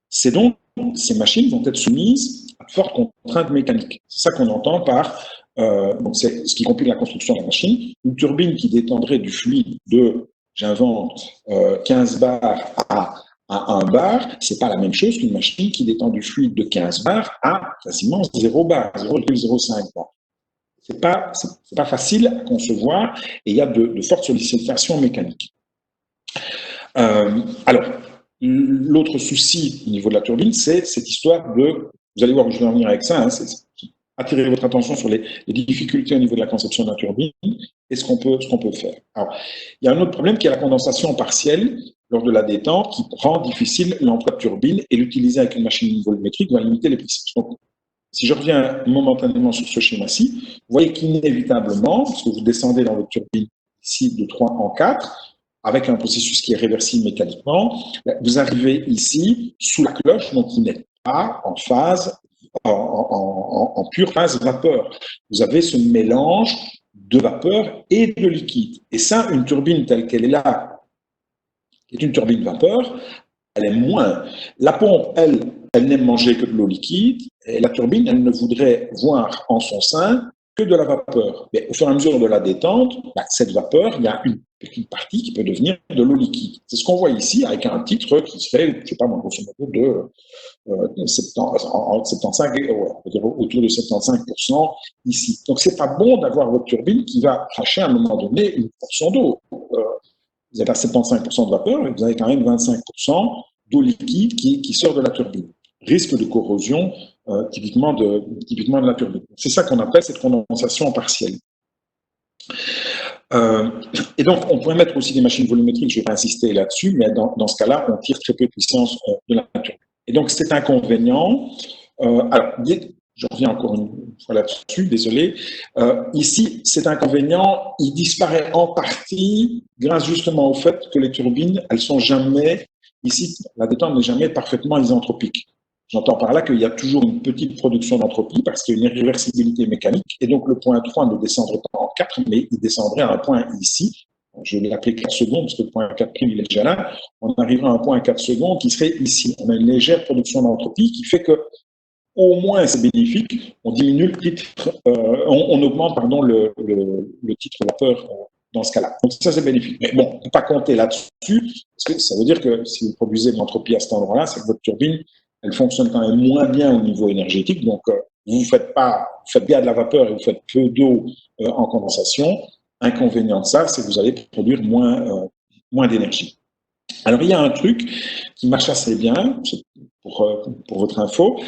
C'est donc, ces machines vont être soumises à de fortes contraintes mécaniques. C'est ça qu'on entend par, donc c'est ce qui complique la construction de la machine, une turbine qui détendrait du fluide de, j'invente, 15 bars à 1 bar, c'est pas la même chose qu'une machine qui détend du fluide de 15 bars à quasiment 0 bar, 0,05 bar. C'est pas facile à concevoir et il y a de fortes sollicitations mécaniques. Alors, l'autre souci au niveau de la turbine, c'est cette histoire de, vous allez voir où je vais en venir avec ça, c'est attirer votre attention sur les difficultés au niveau de la conception de la turbine et ce qu'on peut faire. Alors, il y a un autre problème qui est la condensation partielle lors de la détente qui rend difficile l'emploi de turbine et l'utiliser avec une machine volumétrique va limiter les précipices. Donc, si je reviens momentanément sur ce schéma-ci, vous voyez qu'inévitablement, parce que vous descendez dans votre turbine ici de 3 en 4, avec un processus qui est réversible mécaniquement, vous arrivez ici sous la cloche, donc qui n'est pas en phase, en pure phase vapeur. Vous avez ce mélange de vapeur et de liquide. Et ça, une turbine telle qu'elle est là, qui est une turbine vapeur, elle aime moins. La pompe, elle n'aime manger que de l'eau liquide, et la turbine, elle ne voudrait voir en son sein que de la vapeur. Mais au fur et à mesure de la détente, cette vapeur, il y a une petite partie qui peut devenir de l'eau liquide. C'est ce qu'on voit ici avec un titre qui se fait, je ne sais pas, grosso modo, de 75, on va dire autour de 75% ici. Donc, c'est pas bon d'avoir votre turbine qui va cracher à un moment donné une portion d'eau. Vous êtes à 75% de vapeur et vous avez quand même 25% d'eau liquide qui sort de la turbine. Risque de corrosion typiquement de la turbine. C'est ça qu'on appelle cette condensation partielle. Et donc, on pourrait mettre aussi des machines volumétriques, je ne vais pas insister là-dessus, mais dans ce cas-là, on tire très peu de puissance de la turbine. Et donc, cet inconvénient, alors, je reviens encore une fois là-dessus, désolé. Ici, cet inconvénient, il disparaît en partie grâce justement au fait que les turbines, elles sont jamais, ici, la détente n'est jamais parfaitement isentropique. J'entends par là qu'il y a toujours une petite production d'entropie parce qu'il y a une irréversibilité mécanique. Et donc, le point 3 ne descendrait pas en 4, mais il descendrait à un point ici. Je vais l'appeler 4 secondes parce que le point 4', il est déjà là. On arriverait à un point 4 secondes qui serait ici. On a une légère production d'entropie qui fait que, au moins, c'est bénéfique. On diminue le titre, on augmente, pardon, le titre vapeur dans ce cas-là. Donc, ça, c'est bénéfique. Mais bon, on ne peut pas compter là-dessus parce que ça veut dire que si vous produisez de l'entropie à cet endroit-là, c'est que votre turbine, elle fonctionne quand même moins bien au niveau énergétique. Donc, vous faites bien de la vapeur et vous faites peu d'eau en condensation. Inconvénient de ça, c'est que vous allez produire moins d'énergie. Alors, il y a un truc qui marche assez bien, pour votre info,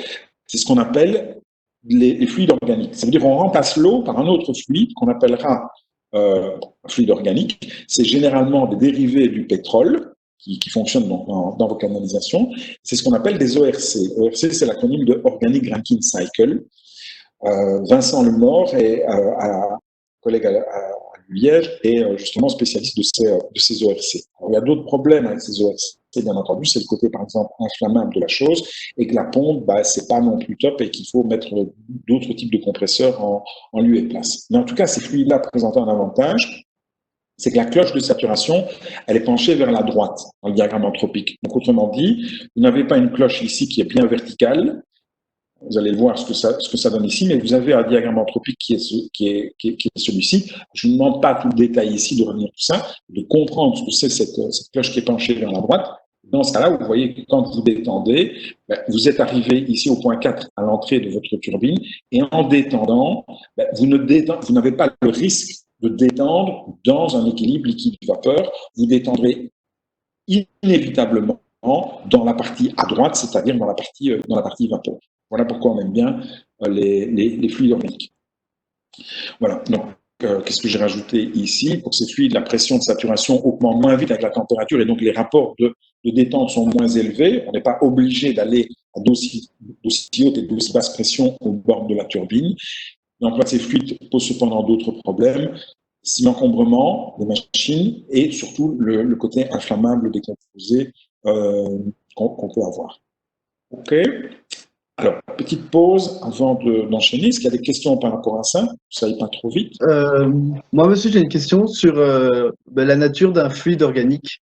c'est ce qu'on appelle les fluides organiques. Ça veut dire qu'on remplace l'eau par un autre fluide qu'on appellera un fluide organique. C'est généralement des dérivés du pétrole qui fonctionnent dans vos canalisations. C'est ce qu'on appelle des ORC. ORC, c'est l'acronyme de Organic Rankine Cycle. Vincent Lemort, collègue à Liège, est justement spécialiste de ces ORC. Alors, il y a d'autres problèmes avec ces ORC, bien entendu, c'est le côté, par exemple, inflammable de la chose, et que la pompe, c'est pas non plus top et qu'il faut mettre d'autres types de compresseurs en lieu et place. Mais en tout cas, ces fluides-là présentent un avantage, c'est que la cloche de saturation, elle est penchée vers la droite dans le diagramme anthropique. Donc, autrement dit, vous n'avez pas une cloche ici qui est bien verticale. Vous allez voir ce que ça donne ici, mais vous avez un diagramme anthropique qui est celui-ci. Je ne vous demande pas tout le détail ici de revenir tout ça, de comprendre ce que c'est cette cloche qui est penchée vers la droite. Dans ce cas-là, vous voyez que quand vous détendez, vous êtes arrivé ici au point 4 à l'entrée de votre turbine, et en détendant, vous n'avez pas le risque de détendre dans un équilibre liquide-vapeur. Vous détendrez inévitablement dans la partie à droite, c'est-à-dire dans la partie vapeur. Voilà pourquoi on aime bien les fluides organiques. Voilà, donc qu'est-ce que j'ai rajouté ici? Pour ces fluides, la pression de saturation augmente moins vite avec la température et donc les rapports de détente sont moins élevés. On n'est pas obligé d'aller à d'aussi haute et d'aussi basse pression au bord de la turbine. L'emploi de ces fluides pose cependant d'autres problèmes. C'est l'encombrement des machines et surtout le côté inflammable des composés qu'on peut avoir. OK. Alors, petite pause avant d'enchaîner. Est-ce qu'il y a des questions par rapport à ça? Ça n'aille pas trop vite. Moi, monsieur, j'ai une question sur la nature d'un fluide organique.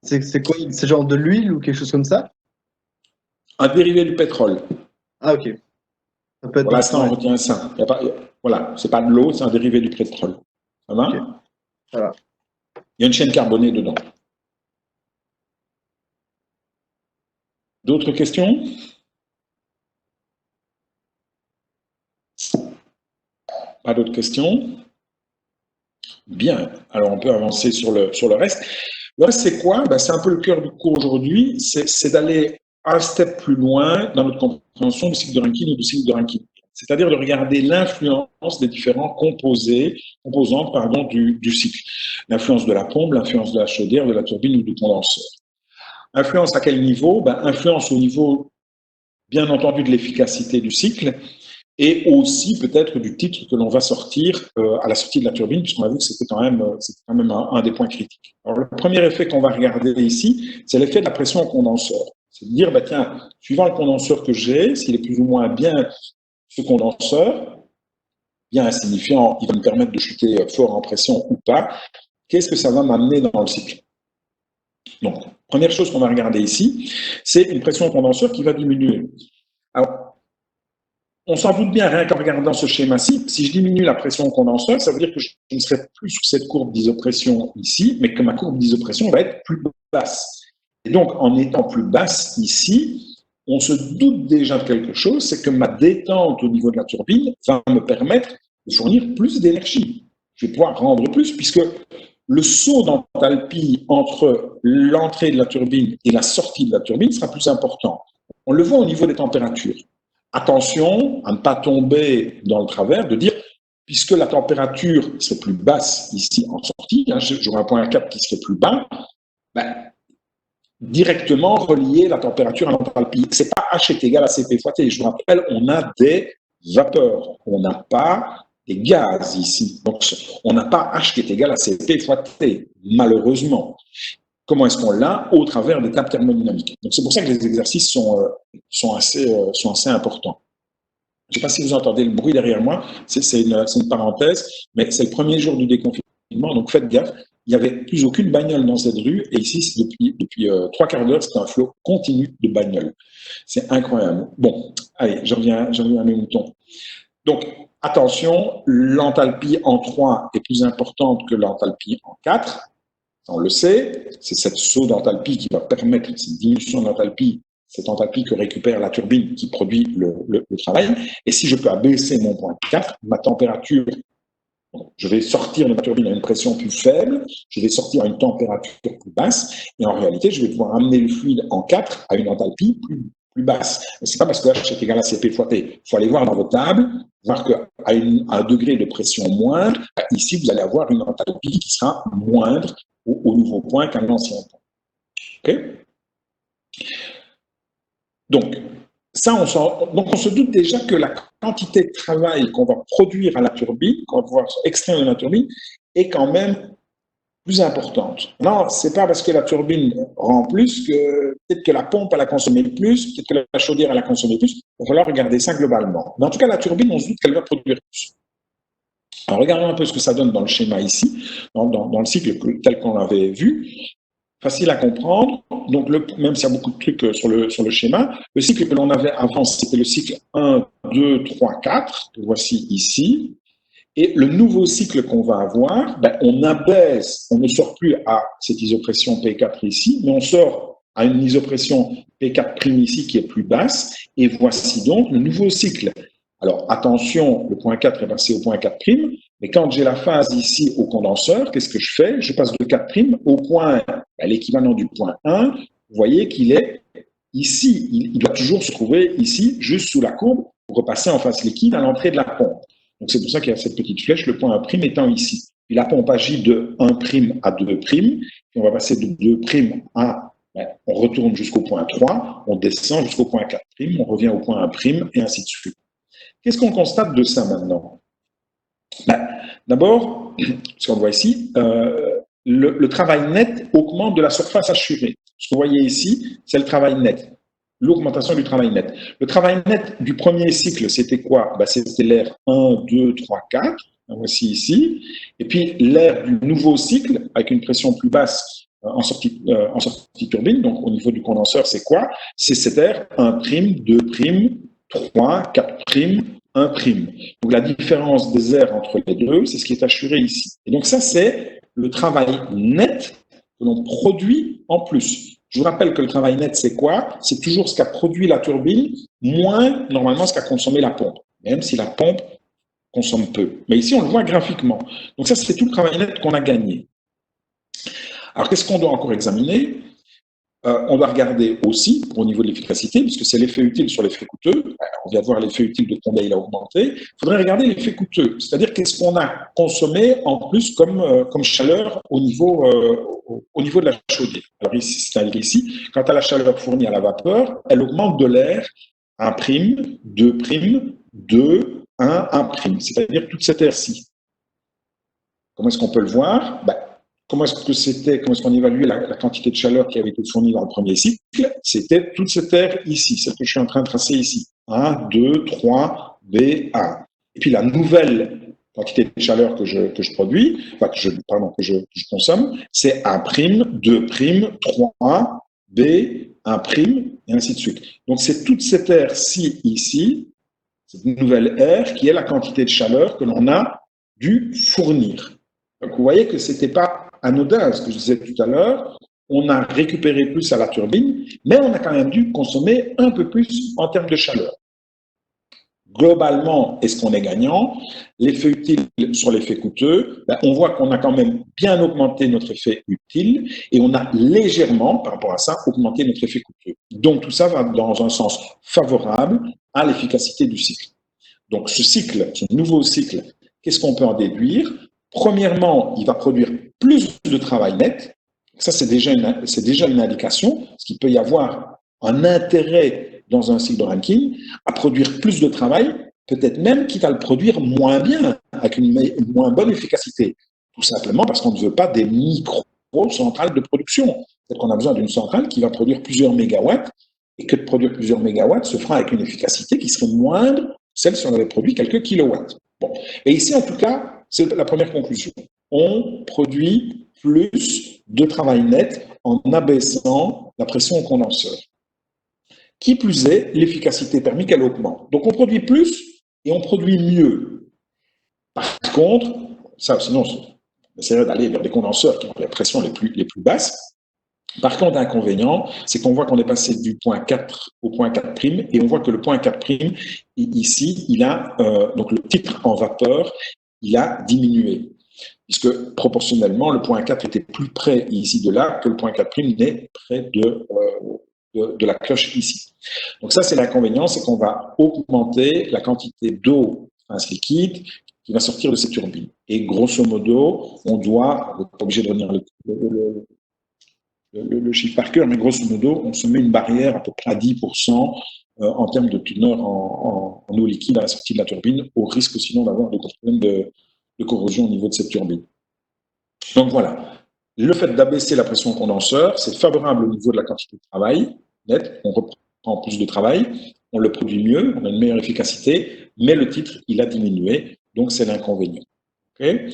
C'est quoi? C'est genre de l'huile ou quelque chose comme ça? Un dérivé du pétrole. Ah, ok. Ça peut être Pour l'instant, on retient ça. Voilà, c'est pas de l'eau, c'est un dérivé du pétrole. Ça va? Okay. Voilà. Il y a une chaîne carbonée dedans. D'autres questions? Pas d'autres questions? Bien. Alors, on peut avancer sur le reste. Le reste, c'est quoi? C'est un peu le cœur du cours aujourd'hui. C'est d'aller un step plus loin dans notre compréhension du cycle de Rankine et du cycle de Rankine. C'est-à-dire de regarder l'influence des différents composantes du cycle. L'influence de la pompe, l'influence de la chaudière, de la turbine ou du condenseur. Influence à quel niveau? Influence au niveau, bien entendu, de l'efficacité du cycle et aussi peut-être du titre que l'on va sortir à la sortie de la turbine, puisqu'on a vu que c'était quand même un des points critiques. Alors, le premier effet qu'on va regarder ici, c'est l'effet de la pression au condenseur. C'est de dire, tiens, suivant le condenseur que j'ai, s'il est plus ou moins bien ce condenseur, bien insignifiant, il va me permettre de chuter fort en pression ou pas, qu'est-ce que ça va m'amener dans le cycle? Donc, première chose qu'on va regarder ici, c'est une pression au condenseur qui va diminuer. Alors, on s'en doute bien, rien qu'en regardant ce schéma-ci, si je diminue la pression au condenseur, ça veut dire que je ne serai plus sur cette courbe d'isopression ici, mais que ma courbe d'isopression va être plus basse. Et donc, en étant plus basse ici, on se doute déjà de quelque chose, c'est que ma détente au niveau de la turbine va me permettre de fournir plus d'énergie. Je vais pouvoir rendre plus, puisque le saut d'enthalpie entre l'entrée de la turbine et la sortie de la turbine sera plus important. On le voit au niveau des températures. Attention à ne pas tomber dans le travers de dire, puisque la température serait plus basse ici en sortie, j'aurai un point 4 qui serait plus bas, ben, directement relier la température à l'enthalpie. Ce n'est pas H est égal à Cp fois T. Je vous rappelle, on a des vapeurs, on n'a pas des gaz ici. Donc, on n'a pas H qui est égal à Cp fois T, malheureusement. Comment est-ce qu'on l'a? Au travers des tables thermodynamiques. Donc, c'est pour ça que les exercices sont assez importants. Je ne sais pas si vous entendez le bruit derrière moi, c'est une parenthèse, mais c'est le premier jour du déconfinement, donc faites gaffe. Il n'y avait plus aucune bagnole dans cette rue, et ici, depuis 3/4 d'heure, c'est un flot continu de bagnoles. C'est incroyable. Bon, allez, je reviens à mes moutons. Donc, attention, l'enthalpie en 3 est plus importante que l'enthalpie en 4. On le sait, c'est cette saut d'enthalpie qui va permettre cette diminution d'enthalpie, cette enthalpie que récupère la turbine qui produit le travail. Et si je peux abaisser mon point 4, ma température, je vais sortir de ma turbine à une pression plus faible, je vais sortir à une température plus basse, et en réalité, je vais pouvoir amener le fluide en 4 à une enthalpie plus basse. Ce n'est pas parce que H est égal à Cp fois T. Il faut aller voir dans vos tables, voir qu'à un degré de pression moindre, ici, vous allez avoir une enthalpie qui sera moindre au nouveau point qu'à l'ancien point. Okay? Donc, on se doute déjà que la quantité de travail qu'on va produire à la turbine, qu'on va pouvoir extraire de la turbine, est quand même plus importante. Non, c'est pas parce que la turbine rend plus que peut-être que la pompe elle a consommé plus, peut-être que la chaudière elle a consommé plus. Il va falloir regarder ça globalement. Mais en tout cas, la turbine, on se doute qu'elle va produire plus. Alors, regardons un peu ce que ça donne dans le schéma ici, dans le cycle tel qu'on l'avait vu. Facile à comprendre. Donc, même s'il y a beaucoup de trucs sur le schéma, le cycle que l'on avait avant, c'était le cycle 1, 2, 3, 4, que voici ici. Et le nouveau cycle qu'on va avoir, on abaisse, on ne sort plus à cette isopression P4 ici, mais on sort à une isopression P4' ici qui est plus basse. Et voici donc le nouveau cycle. Alors, attention, le point 4 est passé au point 4', mais quand j'ai la phase ici au condenseur, qu'est-ce que je fais? Je passe de 4' au point, l'équivalent du point 1. Vous voyez qu'il est ici. Il doit toujours se trouver ici, juste sous la courbe, pour repasser en phase liquide à l'entrée de la pompe. Donc, c'est pour ça qu'il y a cette petite flèche, le point 1' étant ici. Puis la pompe agit de 1' à 2', puis on va passer de 2' à, on retourne jusqu'au point 3, on descend jusqu'au point 4', on revient au point 1', et ainsi de suite. Qu'est-ce qu'on constate de ça maintenant? D'abord, ce qu'on voit ici, le travail net augmente de la surface assurée. Ce que vous voyez ici, c'est le travail net, l'augmentation du travail net. Le travail net du premier cycle, c'était quoi? C'était l'air 1, 2, 3, 4, voici ici. Et puis l'air du nouveau cycle, avec une pression plus basse en sortie turbine, donc au niveau du condenseur, c'est quoi? C'est cet air 1', 2', 3, 4', 1'. Donc la différence des airs entre les deux, c'est ce qui est assuré ici. Et donc ça, c'est le travail net que l'on produit en plus. Je vous rappelle que le travail net, c'est quoi? C'est toujours ce qu'a produit la turbine, moins normalement ce qu'a consommé la pompe, même si la pompe consomme peu. Mais ici, on le voit graphiquement. Donc ça, c'est tout le travail net qu'on a gagné. Alors, qu'est-ce qu'on doit encore examiner? On doit regarder aussi, au niveau de l'efficacité, puisque c'est l'effet utile sur l'effet coûteux. On vient de voir l'effet utile de combien il a augmenté. Il faudrait regarder l'effet coûteux, c'est-à-dire qu'est-ce qu'on a consommé en plus comme chaleur au niveau de la chaudière. Alors ici, c'est-à-dire ici, quant à la chaleur fournie à la vapeur, elle augmente de l'air 1', 2', 2, 1', c'est-à-dire toute cette air-ci. Comment est-ce qu'on peut le voir? Comment est-ce qu'on évaluait la quantité de chaleur qui avait été fournie dans le premier cycle? C'était toute cette air ici, celle que je suis en train de tracer ici. 1, 2, 3, B1. Et puis la nouvelle quantité de chaleur que je produis, que je consomme, c'est 1', 2', 3, B, 1', et ainsi de suite. Donc c'est toute cette air-ci ici, cette nouvelle R qui est la quantité de chaleur que l'on a dû fournir. Donc vous voyez que ce n'était pas anodin, ce que je disais tout à l'heure. On a récupéré plus à la turbine, mais on a quand même dû consommer un peu plus en termes de chaleur. Globalement, est-ce qu'on est gagnant? L'effet utile sur l'effet coûteux, on voit qu'on a quand même bien augmenté notre effet utile et on a légèrement, par rapport à ça, augmenté notre effet coûteux. Donc tout ça va dans un sens favorable à l'efficacité du cycle. Donc ce cycle, ce nouveau cycle, qu'est-ce qu'on peut en déduire? Premièrement, il va produire plus de travail net. Ça, c'est déjà une indication, parce qu'il peut y avoir un intérêt dans un cycle de Rankine à produire plus de travail, peut-être même quitte à le produire moins bien, avec une moins bonne efficacité. Tout simplement parce qu'on ne veut pas des micro-centrales de production. Peut-être qu'on a besoin d'une centrale qui va produire plusieurs mégawatts, et que de produire plusieurs mégawatts se fera avec une efficacité qui serait moindre, celle si on avait produit quelques kilowatts. Bon. Et ici, en tout cas, c'est la première conclusion. On produit plus de travail net en abaissant la pression au condenseur. Qui plus est, l'efficacité thermique, elle augmente. Donc on produit plus et on produit mieux. Par contre, ça, sinon, on essaierait d'aller vers des condenseurs qui ont les pressions les plus basses. Par contre, l'inconvénient, c'est qu'on voit qu'on est passé du point 4 au point 4', et on voit que le point 4', ici, il a, donc le titre en vapeur, il a diminué. Puisque proportionnellement, le point 4 était plus près ici de là que le point 4' n'est près de la cloche ici. Donc ça, c'est l'inconvénient, c'est qu'on va augmenter la quantité d'eau phase liquide qui va sortir de ces turbines. Et grosso modo, on doit, on n'est pas obligé de revenir le chiffre par cœur, mais grosso modo, on se met une barrière à peu près à 10% en termes de teneur en eau liquide à la sortie de la turbine, au risque sinon d'avoir des problèmes de corrosion au niveau de cette turbine. Donc voilà, le fait d'abaisser la pression condenseur, c'est favorable au niveau de la quantité de travail net, on reprend plus de travail, on le produit mieux, on a une meilleure efficacité, mais le titre, il a diminué, donc c'est l'inconvénient. Okay.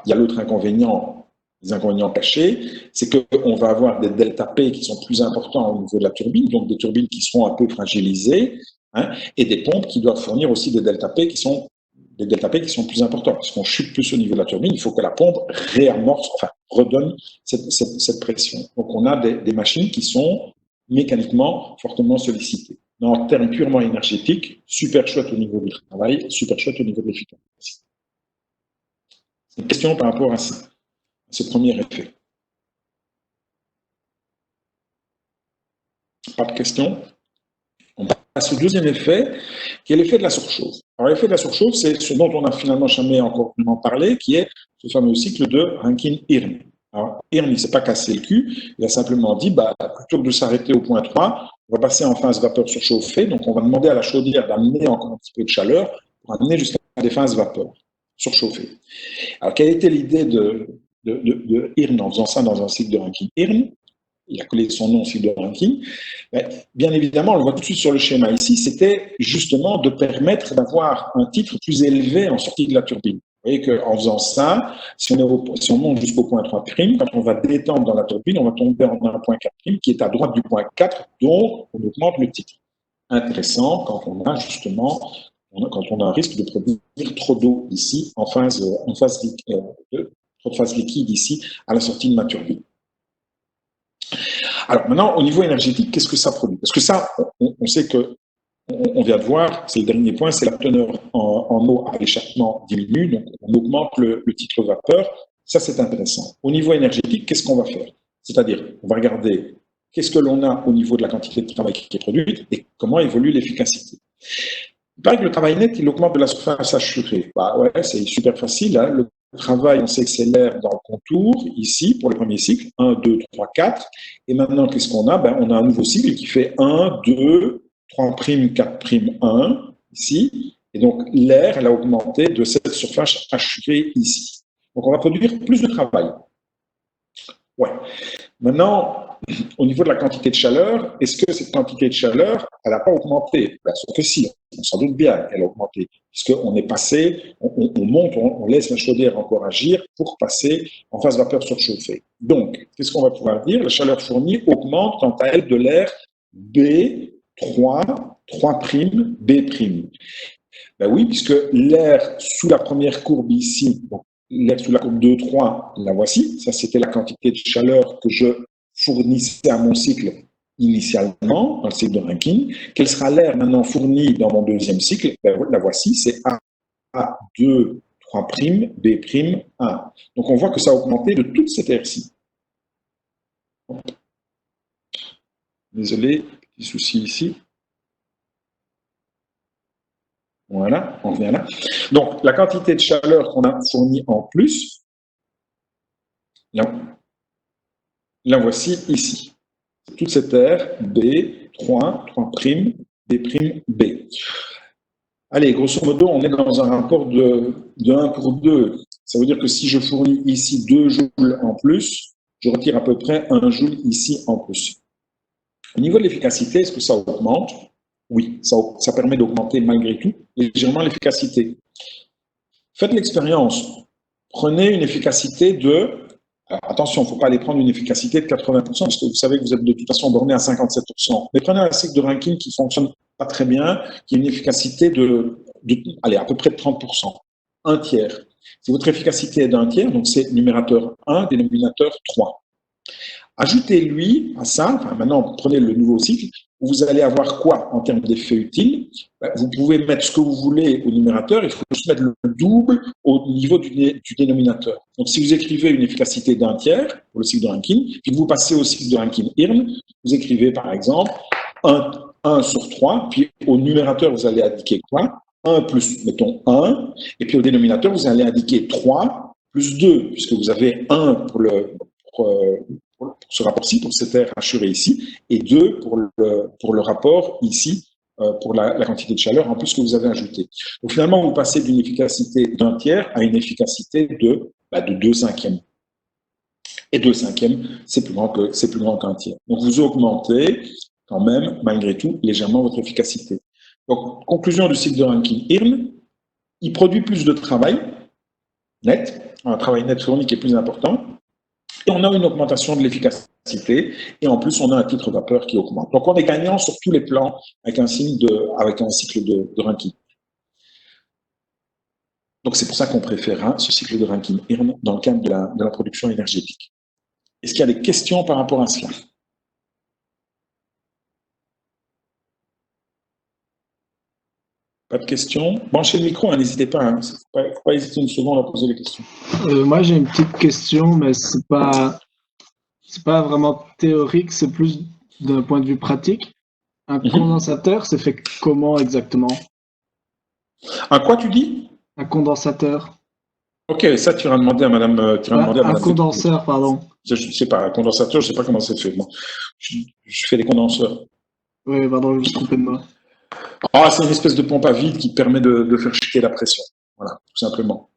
Il y a l'autre inconvénient, les inconvénients cachés, c'est qu'on va avoir des delta P qui sont plus importants au niveau de la turbine, donc des turbines qui seront un peu fragilisées, et des pompes qui doivent fournir aussi des delta P qui sont plus importants. Parce qu'on chute plus au niveau de la turbine, il faut que la pompe réamorce, enfin, redonne cette pression. Donc, on a des machines qui sont mécaniquement fortement sollicitées. Mais en termes purement énergétiques, super chouette au niveau du travail, super chouette au niveau de l'efficacité. C'est une question par rapport à ce premier effet. Pas de questions? On passe au deuxième effet, qui est l'effet de la surchauffe. Alors, l'effet de la surchauffe, c'est ce dont on n'a finalement jamais encore vraiment parlé, qui est ce fameux cycle de Rankine-Irn. Alors, Irn, il ne s'est pas cassé le cul, il a simplement dit, plutôt que de s'arrêter au point 3, on va passer en phase vapeur surchauffée, donc on va demander à la chaudière d'amener encore un petit peu de chaleur pour amener jusqu'à des phases vapeur surchauffée. Alors, quelle était l'idée de Irn en faisant ça dans un cycle de Rankine-Irn? Il a collé son nom au cycle de Rankine. Bien évidemment, on le voit tout de suite sur le schéma ici, c'était justement de permettre d'avoir un titre plus élevé en sortie de la turbine. Vous voyez qu'en faisant ça, si on monte jusqu'au point 3', quand on va détendre dans la turbine, on va tomber en un point 4' qui est à droite du point 4, dont on augmente le titre. Intéressant quand on a justement, quand on a un risque de produire trop d'eau ici, trop de phase liquide ici, à la sortie de ma turbine. Alors maintenant, au niveau énergétique, qu'est-ce que ça produit? Parce que ça, on sait que, on vient de voir, c'est le dernier point, c'est la teneur en eau à l'échappement diminue, donc on augmente le titre vapeur. Ça, c'est intéressant. Au niveau énergétique, qu'est-ce qu'on va faire? C'est-à-dire, on va regarder qu'est-ce que l'on a au niveau de la quantité de travail qui est produite et comment évolue l'efficacité. Il paraît que le travail net, il augmente de la surface assurée. Ouais, c'est super facile. Le travail, on sait que c'est l'air dans le contour, ici, pour le premier cycle, 1, 2, 3, 4. Et maintenant, qu'est-ce qu'on a? On a un nouveau cycle qui fait 1, 2, 3', 4', 1, ici. Et donc, l'air, elle a augmenté de cette surface assurée ici. Donc, on va produire plus de travail. Ouais. Maintenant, au niveau de la quantité de chaleur, est-ce que cette quantité de chaleur, elle n'a pas augmenté? Sauf que si, on s'en doute bien qu'elle a augmenté, puisqu'on est passé, on monte, on laisse la chaudière encore agir pour passer en phase vapeur surchauffée. Donc, qu'est-ce qu'on va pouvoir dire? La chaleur fournie augmente quant à elle de l'air B3, 3', B'. Ben oui, puisque l'air sous la première courbe ici, donc l'air sous la courbe 2, 3, la voici. Ça, c'était la quantité de chaleur que je fournissais à mon cycle initialement, dans le cycle de Rankine. Quel sera l'air maintenant fourni dans mon deuxième cycle? Ben, la voici, c'est A, 2, 3', B', 1. Donc on voit que ça a augmenté de toute cette aire-ci. Désolé, petit souci ici. Voilà, on revient là. Donc, la quantité de chaleur qu'on a fournie en plus, la voici ici. Toute cette aire, B, 3, 3', B', B. Allez, grosso modo, on est dans un rapport de 1 pour 2. Ça veut dire que si je fournis ici 2 joules en plus, je retire à peu près 1 joule ici en plus. Au niveau de l'efficacité, est-ce que ça augmente? Oui, ça permet d'augmenter malgré tout légèrement l'efficacité. Faites l'expérience. Prenez une efficacité de... Alors, attention, il ne faut pas aller prendre une efficacité de 80%, parce que vous savez que vous êtes de toute façon borné à 57%. Mais prenez un cycle de Rankine qui ne fonctionne pas très bien, qui a une efficacité allez, à peu près de 30%, un tiers. Si votre efficacité est d'un tiers, donc c'est numérateur 1, dénominateur 3. Ajoutez-lui à ça, enfin maintenant prenez le nouveau cycle, vous allez avoir quoi en termes d'effet utile? Vous pouvez mettre ce que vous voulez au numérateur, il faut juste mettre le double au niveau du dénominateur. Donc si vous écrivez une efficacité d'un tiers pour le cycle de Rankine, puis que vous passez au cycle de Rankine-Irn, vous écrivez par exemple 1 sur 3, puis au numérateur vous allez indiquer quoi? 1 plus, mettons 1, et puis au dénominateur vous allez indiquer 3 plus 2, puisque vous avez 1 pour ce rapport-ci, pour cette aire assurée ici, et 2 pour le rapport ici, pour la quantité de chaleur en plus que vous avez ajouté. Donc finalement, vous passez d'une efficacité d'un tiers à une efficacité de 2/5. Et 2/5, c'est plus grand qu'un tiers. Donc vous augmentez quand même, malgré tout, légèrement votre efficacité. Donc, conclusion du cycle de Rankine-Irn, il produit plus de travail net, un travail net fourni qui est plus important, et on a une augmentation de l'efficacité, et en plus, on a un titre vapeur qui augmente. Donc, on est gagnant sur tous les plans avec un cycle de Rankine. Donc, c'est pour ça qu'on préfère ce cycle de Rankine-Irn dans le cadre de la production énergétique. Est-ce qu'il y a des questions par rapport à cela? Pas de questions? Branchez le micro, n'hésitez pas. Il ne faut pas hésiter une seconde à poser les questions. Moi, j'ai une petite question, mais c'est pas vraiment théorique, c'est plus d'un point de vue pratique. Un condensateur, c'est fait comment exactement? Un quoi tu dis? Un condensateur. Ok, ça tu iras demander à madame. Un condenseur, pardon. Je ne sais pas, un condensateur, je ne sais pas comment c'est fait. Moi, je fais des condenseurs. Oui, pardon, je me suis trompé de moi. Ah, c'est une espèce de pompe à vide qui permet de faire chuter la pression. Voilà, tout simplement.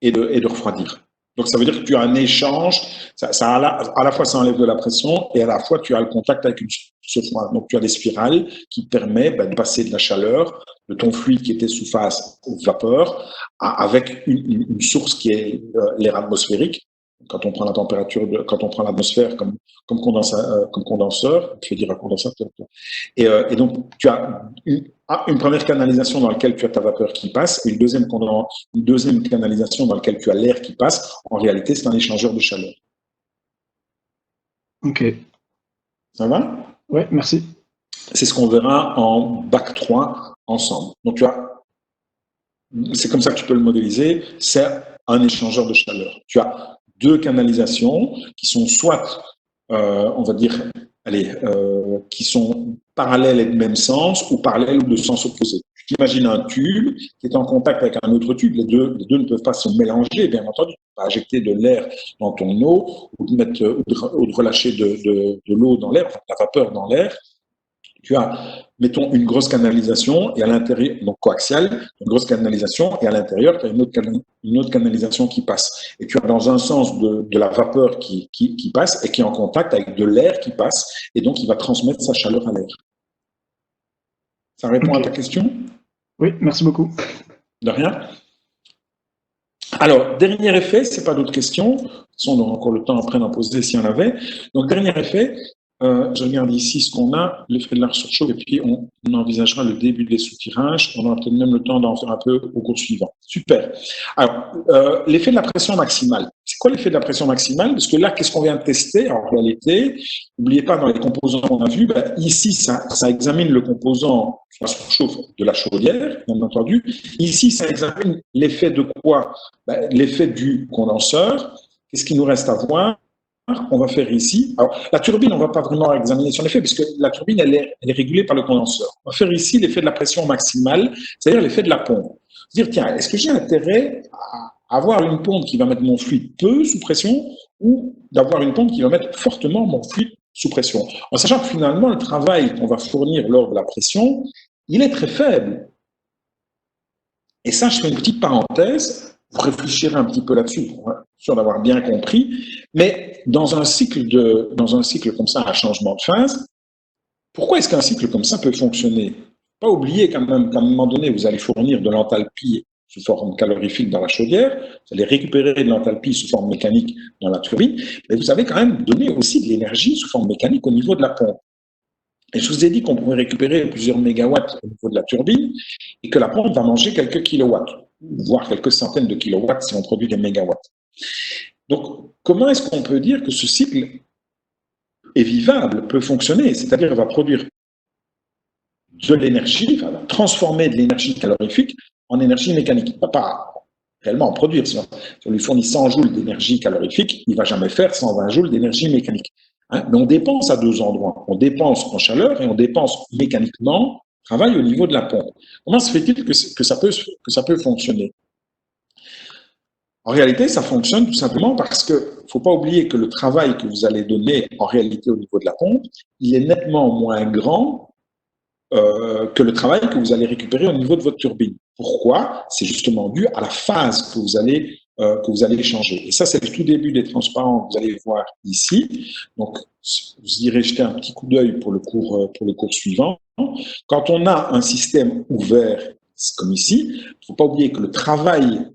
Et de refroidir. Donc, ça veut dire que tu as un échange, à la fois ça enlève de la pression et à la fois tu as le contact avec une source froide. Donc, tu as des spirales qui permettent de passer de la chaleur de ton fluide qui était sous phase vapeur avec une source qui est l'air atmosphérique. Quand on prend la température, quand on prend l'atmosphère comme condenseur, je vais dire un condensateur. Et donc, tu as une première canalisation dans laquelle tu as ta vapeur qui passe, et une deuxième canalisation dans laquelle tu as l'air qui passe. En réalité, c'est un échangeur de chaleur. Ok. Ça va? Oui, merci. C'est ce qu'on verra en bac 3 ensemble. Donc, c'est comme ça que tu peux le modéliser. C'est un échangeur de chaleur. Tu as deux canalisations qui sont soit, on va dire, qui sont parallèles et de même sens, ou parallèles ou de sens opposé. Tu imagines un tube qui est en contact avec un autre tube. Les deux ne peuvent pas se mélanger, bien entendu. Tu peux pas injecter de l'air dans ton eau ou de relâcher de l'eau dans l'air, enfin, de la vapeur dans l'air. Tu as, mettons, une grosse canalisation et à l'intérieur, donc coaxiale, une grosse canalisation et à l'intérieur, tu as une autre canalisation qui passe. Et tu as dans un sens de la vapeur qui passe et qui est en contact avec de l'air qui passe et donc il va transmettre sa chaleur à l'air. Ça répond à ta question? Oui, merci beaucoup. De rien. Alors, dernier effet, c'est pas d'autres questions. De toute façon, on aura encore le temps après d'en poser s'il y en avait. Donc, dernier effet, Je regarde ici ce qu'on a, l'effet de la surchauffe, et puis on envisagera le début des soutirages. On aura peut-être même le temps d'en faire un peu au cours suivant. Super. Alors, l'effet de la pression maximale. C'est quoi l'effet de la pression maximale? Parce que là, qu'est-ce qu'on vient de tester en réalité? N'oubliez pas, dans les composants qu'on a vus, ben, ici, ça examine le composant la surchauffe de la chaudière, bien entendu. Ici, ça examine l'effet de quoi? Ben, l'effet du condenseur. Qu'est-ce qu'il nous reste à voir? On va faire ici. Alors, la turbine, on ne va pas vraiment examiner son effet, puisque la turbine, elle est régulée par le condenseur. On va faire ici l'effet de la pression maximale, c'est-à-dire l'effet de la pompe. Dire, tiens, est-ce que j'ai intérêt à avoir une pompe qui va mettre mon fluide peu sous pression ou d'avoir une pompe qui va mettre fortement mon fluide sous pression? En sachant que finalement, le travail qu'on va fournir lors de la pression, il est très faible. Et ça, je fais une petite parenthèse. Vous réfléchirez un petit peu là-dessus pour être sûr d'avoir bien compris. Mais dans un cycle comme ça, à changement de phase, pourquoi est-ce qu'un cycle comme ça peut fonctionner? Pas oublier quand même qu'à un moment donné, vous allez fournir de l'enthalpie sous forme calorifique dans la chaudière, vous allez récupérer de l'enthalpie sous forme mécanique dans la turbine, mais vous avez quand même donné aussi de l'énergie sous forme mécanique au niveau de la pompe. Et je vous ai dit qu'on pouvait récupérer plusieurs mégawatts au niveau de la turbine et que la pompe va manger quelques kilowatts, voire quelques centaines de kilowatts si on produit des mégawatts. Donc, comment est-ce qu'on peut dire que ce cycle est vivable, peut fonctionner, c'est-à-dire va produire de l'énergie, va transformer de l'énergie calorifique en énergie mécanique. Il ne va pas réellement en produire. Si on lui fournit 100 joules d'énergie calorifique, il ne va jamais faire 120 joules d'énergie mécanique. Hein, mais on dépense à deux endroits. On dépense en chaleur et on dépense mécaniquement, travail au niveau de la pompe. Comment se fait-il que ça peut fonctionner? En réalité, ça fonctionne tout simplement parce que ne faut pas oublier que le travail que vous allez donner en réalité au niveau de la pompe, il est nettement moins grand que le travail que vous allez récupérer au niveau de votre turbine. Pourquoi? C'est justement dû à la phase que vous allez changer. Et ça, c'est le tout début des transparents que vous allez voir ici. Donc, vous irez jeter un petit coup d'œil pour le cours suivant. Quand on a un système ouvert, comme ici, il ne faut pas oublier que le travail,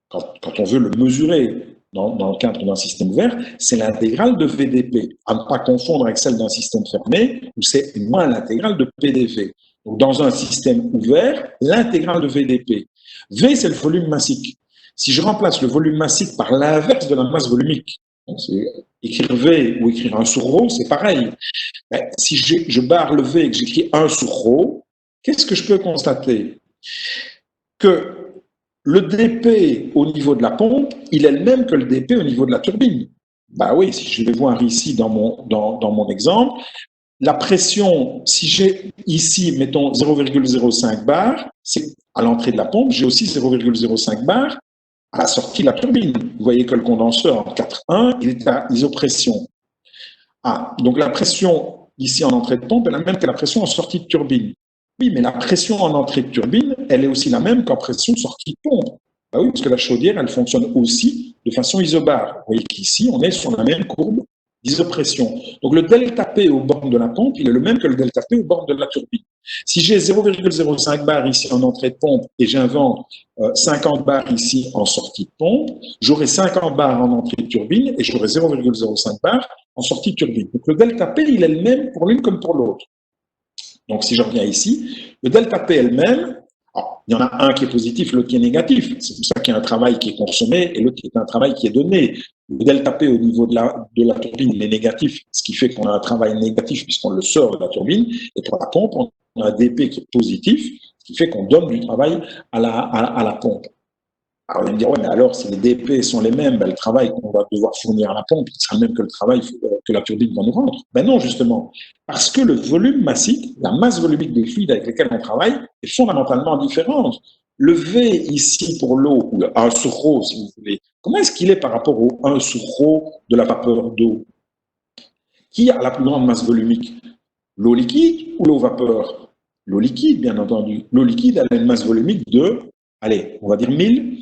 quand on veut le mesurer dans le cadre d'un système ouvert, c'est l'intégrale de VDP, à ne pas confondre avec celle d'un système fermé, où c'est moins l'intégrale de PDV. Donc, dans un système ouvert, l'intégrale de VDP. V, c'est le volume massique. Si je remplace le volume massique par l'inverse de la masse volumique, écrire V ou écrire 1 sur ρ, c'est pareil. Mais si je barre le V et que j'écris 1 sur ρ, qu'est-ce que je peux constater? Que le dP au niveau de la pompe, il est le même que le dP au niveau de la turbine. Bah oui, si je vais voir ici dans mon exemple, la pression, si j'ai ici, mettons 0,05 bar, c'est à l'entrée de la pompe, j'ai aussi 0,05 bar à la sortie de la turbine. Vous voyez que le condenseur en 4.1, il est à isopression. Ah, donc la pression ici en entrée de pompe est la même que la pression en sortie de turbine. Oui, mais la pression en entrée de turbine, elle est aussi la même qu'en pression de sortie de pompe. Ah oui, parce que la chaudière, elle fonctionne aussi de façon isobare. Vous voyez qu'ici, on est sur la même courbe d'isopression. Donc le delta P au bornes de la pompe, il est le même que le delta P au bornes de la turbine. Si j'ai 0,05 bar ici en entrée de pompe et j'invente 50 bars ici en sortie de pompe, j'aurai 50 bars en entrée de turbine et j'aurai 0,05 bars en sortie de turbine. Donc le delta P, il est le même pour l'une comme pour l'autre. Donc, si je reviens ici, le delta P elle-même, il y en a un qui est positif, l'autre qui est négatif. C'est pour ça qu'il y a un travail qui est consommé et l'autre qui est un travail qui est donné. Le delta P au niveau de la turbine, il est négatif, ce qui fait qu'on a un travail négatif puisqu'on le sort de la turbine. Et pour la pompe, on a un dP qui est positif, ce qui fait qu'on donne du travail à la pompe. Alors, vous me dire, ouais, mais alors, si les dP sont les mêmes, ben, le travail qu'on va devoir fournir à la pompe sera le même que le travail que la turbine va nous rendre. Ben non, justement. Parce que le volume massique, la masse volumique des fluides avec lesquels on travaille, est fondamentalement différente. Le V ici pour l'eau, ou le 1 sur ρ, si vous voulez, comment est-ce qu'il est par rapport au 1 sur ρ de la vapeur d'eau? Qui a la plus grande masse volumique? L'eau liquide ou l'eau vapeur? L'eau liquide, bien entendu. L'eau liquide, elle a une masse volumique de, allez, on va dire 1000.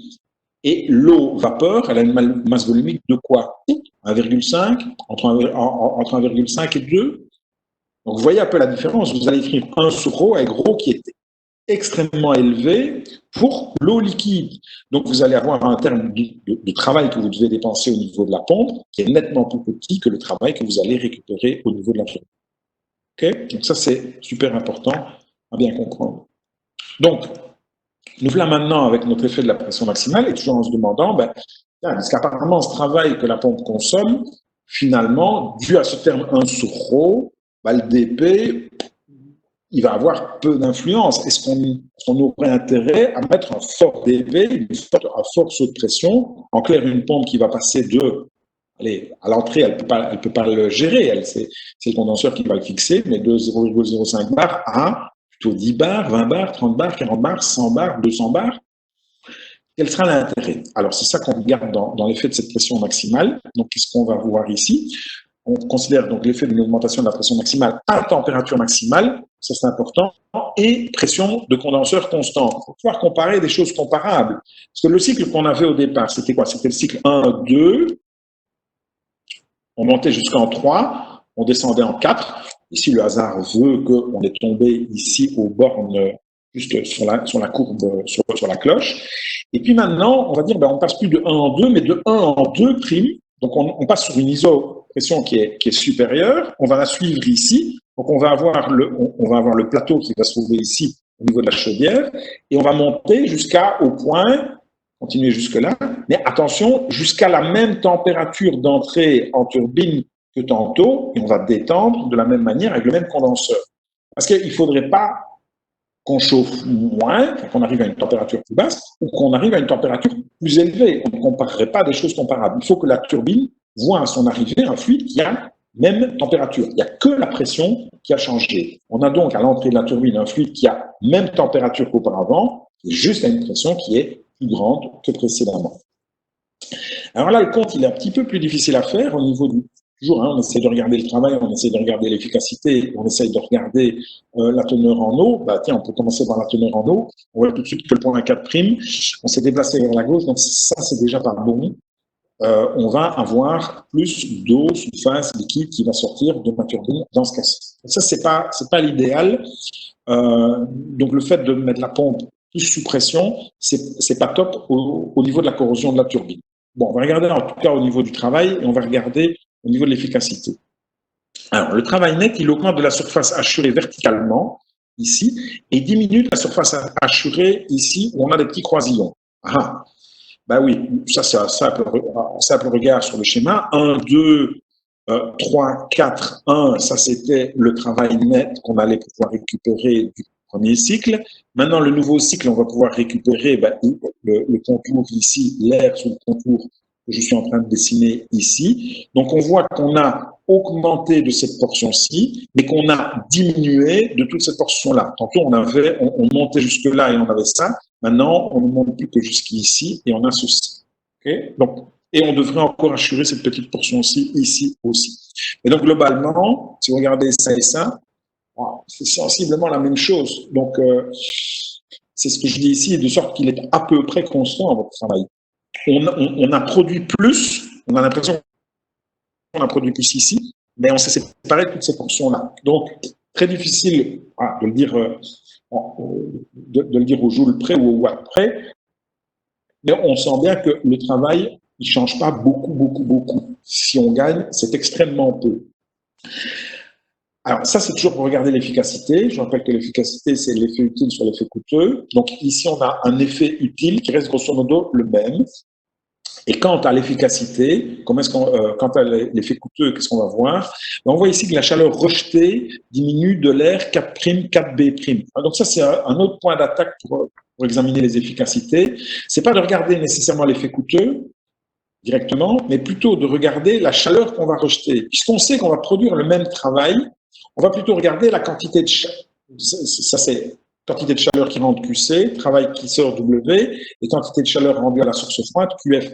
Et l'eau vapeur, elle a une masse volumique de quoi? 1,5, entre 1,5 et 2. Donc, vous voyez un peu la différence. Vous allez écrire 1 sur ρ avec ρ qui est T. extrêmement élevé pour l'eau liquide. Donc, vous allez avoir un terme de travail que vous devez dépenser au niveau de la pompe qui est nettement plus petit que le travail que vous allez récupérer au niveau de la turbine. Okay? Donc, ça, c'est super important à bien comprendre. Donc, nous voilà maintenant avec notre effet de la pression maximale et toujours en se demandant, parce qu'apparemment, ce travail que la pompe consomme, finalement, dû à ce terme 1 sur ρ, le dP, il va avoir peu d'influence. Est-ce qu'on aurait intérêt à mettre un fort dP, un fort saut de pression, en clair, une pompe qui va passer à l'entrée, elle peut pas le gérer, c'est le condenseur qui va le fixer, mais de 0,05 bar à plutôt 10 bars, 20 bars, 30 bars, 40 bars, 100 bars, 200 bars. Quel sera l'intérêt? Alors, c'est ça qu'on regarde dans l'effet de cette pression maximale. Donc, qu'est-ce qu'on va voir ici? On considère donc l'effet d'une augmentation de la pression maximale à température maximale, ça c'est important, et pression de condenseur constant. Il faut pouvoir comparer des choses comparables. Parce que le cycle qu'on avait au départ, c'était quoi? C'était le cycle 1, 2, on montait jusqu'en 3, on descendait en 4. Ici, le hasard veut qu'on est tombé ici aux bornes, juste sur la courbe, sur la cloche. Et puis maintenant, on va dire, on ne passe plus de 1 en 2, mais de 1 en 2 prime. Donc, on passe sur une isopression qui est supérieure. On va la suivre ici. Donc, on va avoir le plateau qui va se trouver ici au niveau de la chaudière. Et on va monter jusqu'au point, continuer jusque-là. Mais attention, jusqu'à la même température d'entrée en turbine que tantôt. Et on va détendre de la même manière avec le même condenseur. Parce qu'il ne faudrait pas qu'on chauffe moins, qu'on arrive à une température plus basse, ou qu'on arrive à une température plus élevée. On ne comparerait pas des choses comparables. Il faut que la turbine voit à son arrivée un fluide qui a même température. Il n'y a que la pression qui a changé. On a donc à l'entrée de la turbine un fluide qui a même température qu'auparavant, et juste à une pression qui est plus grande que précédemment. Alors là, le compte, il est un petit peu plus difficile à faire au niveau du... Toujours, on essaie de regarder le travail, on essaie de regarder l'efficacité, on essaie de regarder la teneur en eau. Tiens, on peut commencer par la teneur en e'au. On voit tout de suite que le point 4', on s'est déplacé vers la gauche, donc ça, c'est déjà pas bon. On va avoir plus d'eau sous phase liquide qui va sortir de ma turbine dans ce cas-ci. Ça, c'est pas l'idéal. Donc, le fait de mettre la pompe plus sous pression, c'est pas top au niveau de la corrosion de la turbine. Bon, on va regarder en tout cas au niveau du travail et on va regarder au niveau de l'efficacité. Alors, le travail net, il augmente de la surface hachurée verticalement, ici, et diminue de la surface hachurée ici, où on a des petits croisillons. Ah, oui, ça c'est un simple regard sur le schéma. 1, 2, 3, 4, 1, ça c'était le travail net qu'on allait pouvoir récupérer du premier cycle. Maintenant, le nouveau cycle, on va pouvoir récupérer le contour ici, l'air sous le contour que je suis en train de dessiner ici. Donc, on voit qu'on a augmenté de cette portion-ci, mais qu'on a diminué de toute cette portion-là. Tantôt, on montait jusque-là et on avait ça. Maintenant, on ne monte plus que jusqu'ici et on a ceci. Okay? Donc, et on devrait encore assurer cette petite portion-ci ici aussi. Et donc, globalement, si vous regardez ça et ça, c'est sensiblement la même chose. Donc, c'est ce que je dis ici, de sorte qu'il est à peu près constant à votre travail. On a produit plus, on a l'impression qu'on a produit plus ici, mais on s'est séparé de toutes ces portions-là. Donc, très difficile de le dire, de le dire au joule près ou au watt près, mais on sent bien que le travail, il ne change pas beaucoup. Si on gagne, c'est extrêmement peu. Alors, ça, c'est toujours pour regarder l'efficacité. Je rappelle que l'efficacité, c'est l'effet utile sur l'effet coûteux. Donc, ici, on a un effet utile qui reste grosso modo le même. Et quant à l'efficacité, quant à l'effet coûteux, qu'est-ce qu'on va voir? On voit ici que la chaleur rejetée diminue de l'air 4', 4B'. Donc ça, c'est un autre point d'attaque pour examiner les efficacités. C'est pas de regarder nécessairement l'effet coûteux directement, mais plutôt de regarder la chaleur qu'on va rejeter. Puisqu'on sait qu'on va produire le même travail, on va plutôt regarder la quantité de chaleur. Ça, c'est quantité de chaleur qui rentre QC, travail qui sort W, et quantité de chaleur rendue à la source froide, QF.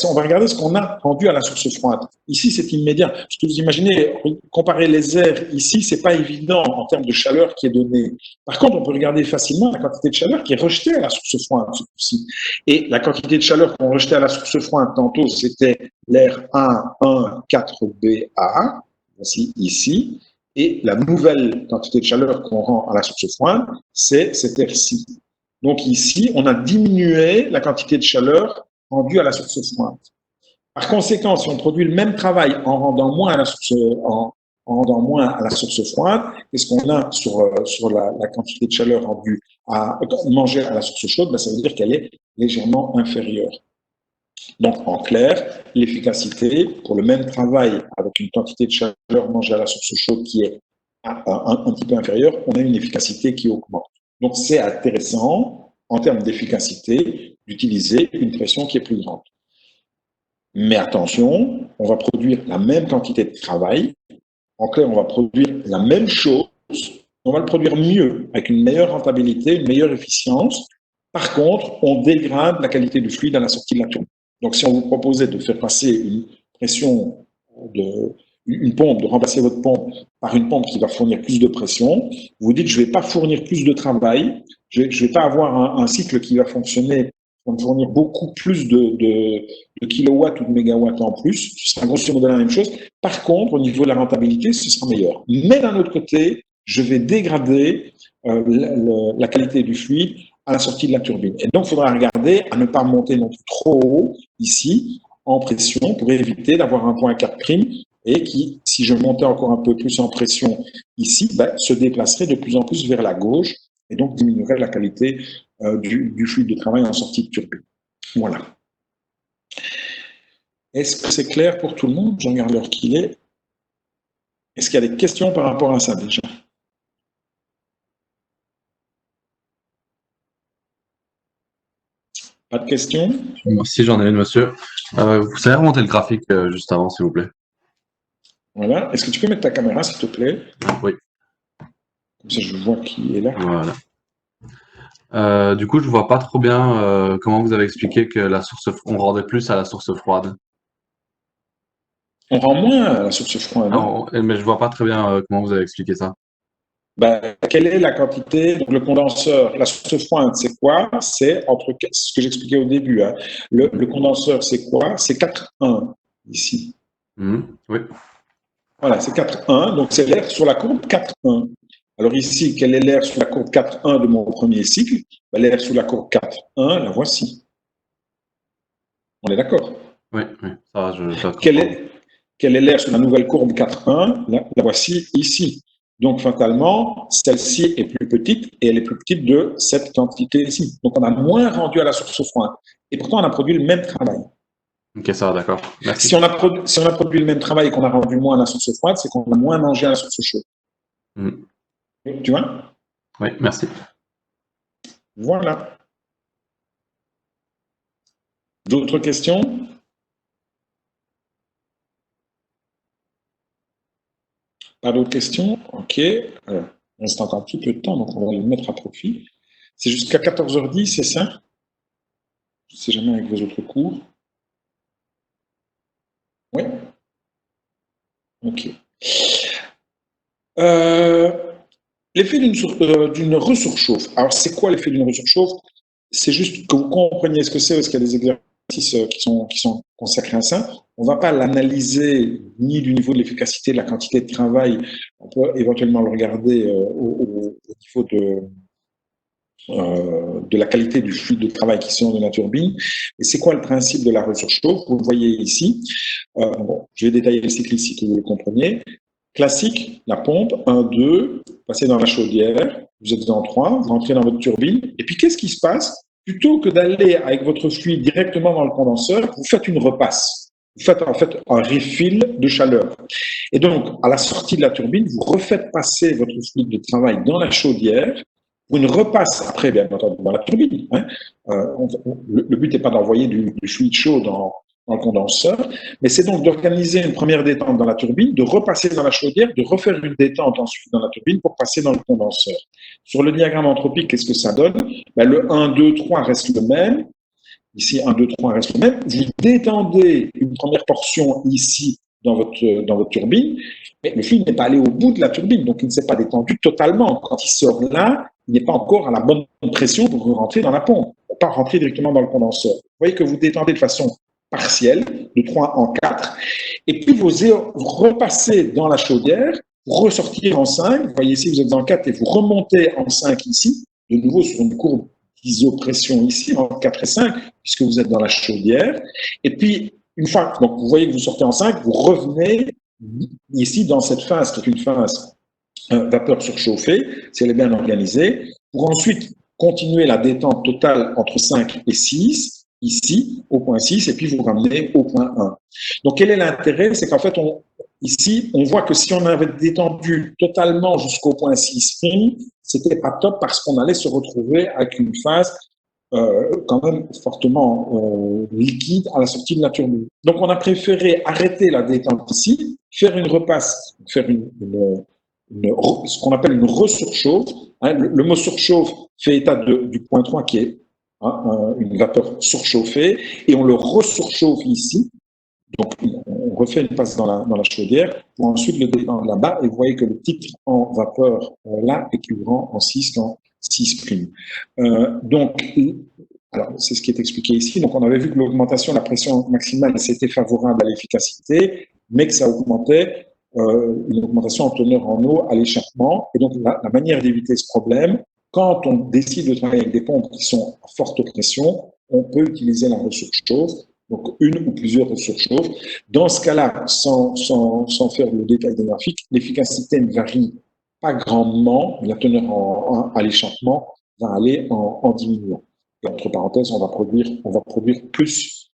On va regarder ce qu'on a rendu à la source froide. Ici, c'est immédiat. Ce que vous imaginez, comparer les airs ici, c'est pas évident en termes de chaleur qui est donnée. Par contre, on peut regarder facilement la quantité de chaleur qui est rejetée à la source froide, ce coup-ci. Et la quantité de chaleur qu'on rejetait à la source froide tantôt, c'était l'air 1, 4BA, voici ici. Et la nouvelle quantité de chaleur qu'on rend à la source froide, c'est cet air-ci. Donc ici, on a diminué la quantité de chaleur rendue à la source froide. Par conséquent, si on produit le même travail en rendant moins à la source, en rendant moins à la source froide, qu'est-ce qu'on a sur la quantité de chaleur rendue à manger à la source chaude? Ben, ça veut dire qu'elle est légèrement inférieure. Donc, en clair, l'efficacité pour le même travail avec une quantité de chaleur mangée à la source chaude qui est un petit peu inférieure, on a une efficacité qui augmente. Donc, c'est intéressant en termes d'efficacité d'utiliser une pression qui est plus grande. Mais attention, on va produire la même quantité de travail. En clair, on va produire la même chose, on va le produire mieux, avec une meilleure rentabilité, une meilleure efficience. Par contre, on dégrade la qualité du fluide à la sortie de la turbine. Donc, si on vous proposait de faire passer une pression une pompe, de remplacer votre pompe par une pompe qui va fournir plus de pression, vous dites, je ne vais pas fournir plus de travail, je ne vais pas avoir un cycle qui va fonctionner, va me fournir beaucoup plus de kilowatts ou de mégawatts en plus, ce sera grosso modo la même chose. Par contre, au niveau de la rentabilité, ce sera meilleur. Mais d'un autre côté, je vais dégrader la qualité du fluide à la sortie de la turbine. Et donc, il faudra regarder à ne pas monter non plus trop haut ici en pression pour éviter d'avoir un point 4' et qui, si je montais encore un peu plus en pression ici, ben, se déplacerait de plus en plus vers la gauche et donc diminuerait la qualité du fluide de travail en sortie de turbine. Voilà. Est-ce que c'est clair pour tout le monde? Je regarde l'heure qu'il est. Est-ce qu'il y a des questions par rapport à ça déjà? Pas de questions? Moi aussi, j'en ai une, monsieur. Vous savez remonter le graphique juste avant, s'il vous plaît? Voilà. Est-ce que tu peux mettre ta caméra, s'il te plaît? Oui. Comme ça, je vois qui est là. Voilà. Du coup, je ne vois pas trop bien comment vous avez expliqué que on rendait plus à la source froide. On rend moins à la source froide. Non, mais je ne vois pas très bien comment vous avez expliqué ça. Ben, quelle est la quantité? Donc, le condenseur, la source froide, c'est quoi? C'est entre ce que j'expliquais au début. Hein. Le condenseur, c'est quoi? C'est 4,1 ici. Oui. Voilà, c'est 4,1. Donc, c'est l'air sur la courbe 4,1. Alors ici, quel est l'air sur la courbe 4,1 de mon premier cycle? Ben, l'air sur la courbe 4,1, la voici. On est d'accord? Oui, ça va. Quel est l'air sur la nouvelle courbe 4,1? La voici ici. Donc, fatalement, celle-ci est plus petite et elle est plus petite de cette quantité ici. Donc, on a moins rendu à la source froide. Et pourtant, on a produit le même travail. Ok, ça va, d'accord. Merci. Si on a produit le même travail et qu'on a rendu moins à la source froide, c'est qu'on a moins mangé à la source chaude. Tu vois? Oui, merci. Voilà. D'autres questions? Pas d'autres questions? Ok. Alors, il reste encore un petit peu de temps, donc on va le mettre à profit. C'est jusqu'à 14h10, c'est ça? Je ne sais jamais avec vos autres cours. Oui? Ok. L'effet d'une resurchauffe. Alors, c'est quoi l'effet d'une resurchauffe? C'est juste que vous compreniez ce que c'est, parce qu'il y a des exercices qui sont consacrés à ça. On ne va pas l'analyser ni du niveau de l'efficacité, de la quantité de travail. On peut éventuellement le regarder au niveau de la qualité du fluide de travail qui sort de la turbine. Et c'est quoi le principe de la resurchauffe? Vous le voyez ici. Bon, je vais détailler le cycle ici, que vous le compreniez. Classique, la pompe, 1, 2, passez dans la chaudière, vous êtes en 3, vous rentrez dans votre turbine, et puis qu'est-ce qui se passe? Plutôt que d'aller avec votre fluide directement dans le condenseur, vous faites une repasse. Vous faites en fait un refill de chaleur. Et donc, à la sortie de la turbine, vous refaites passer votre fluide de travail dans la chaudière, pour une repasse après, bien entendu, dans la turbine. Hein. Le but n'est pas d'envoyer du fluide chaud dans le condenseur, mais c'est donc d'organiser une première détente dans la turbine, de repasser dans la chaudière, de refaire une détente ensuite dans la turbine pour passer dans le condenseur. Sur le diagramme entropique, qu'est-ce que ça donne? Ben, le 1, 2, 3 reste le même. Ici, 1, 2, 3 reste le même. Vous détendez une première portion ici dans votre turbine, mais le fluide n'est pas allé au bout de la turbine, donc il ne s'est pas détendu totalement. Quand il sort là, il n'est pas encore à la bonne pression pour rentrer dans la pompe, pour pas rentrer directement dans le condenseur. Vous voyez que vous détendez de façon partielle, de 3 en 4, et puis vous repassez dans la chaudière ressortir en 5. Vous voyez ici, vous êtes en 4 et vous remontez en 5 ici, de nouveau sur une courbe d'isopression ici, en 4 et 5, puisque vous êtes dans la chaudière. Et puis, une fois, donc vous voyez que vous sortez en 5, vous revenez ici dans cette phase qui est une phase vapeur surchauffée, si elle est bien organisée, pour ensuite continuer la détente totale entre 5 et 6, ici, au point 6, et puis vous ramenez au point 1. Donc, quel est l'intérêt? C'est qu'en fait, ici, on voit que si on avait détendu totalement jusqu'au point 6, c'était pas top parce qu'on allait se retrouver avec une phase quand même fortement liquide à la sortie de la turbine. Donc, on a préféré arrêter la détente ici, faire une repasse, faire ce qu'on appelle une resurchauffe. Hein, le mot surchauffe fait état du point 3 qui est une vapeur surchauffée, et on le resurchauffe ici. Donc, on refait une passe dans la chaudière pour ensuite le détendre là-bas. Et vous voyez que le titre en vapeur là est plus grand en 6 qu'en 6'. Donc, alors, c'est ce qui est expliqué ici. Donc, on avait vu que l'augmentation de la pression maximale, c'était favorable à l'efficacité, mais que ça augmentait une augmentation en teneur en eau à l'échappement. Et donc, la manière d'éviter ce problème, quand on décide de travailler avec des pompes qui sont à forte pression, on peut utiliser la resurchauffe, donc une ou plusieurs resurchauffes. Dans ce cas-là, sans faire le détail des graphiques, l'efficacité ne varie pas grandement, mais la teneur à l'échappement va aller en diminuant. Et entre parenthèses, on va produire plus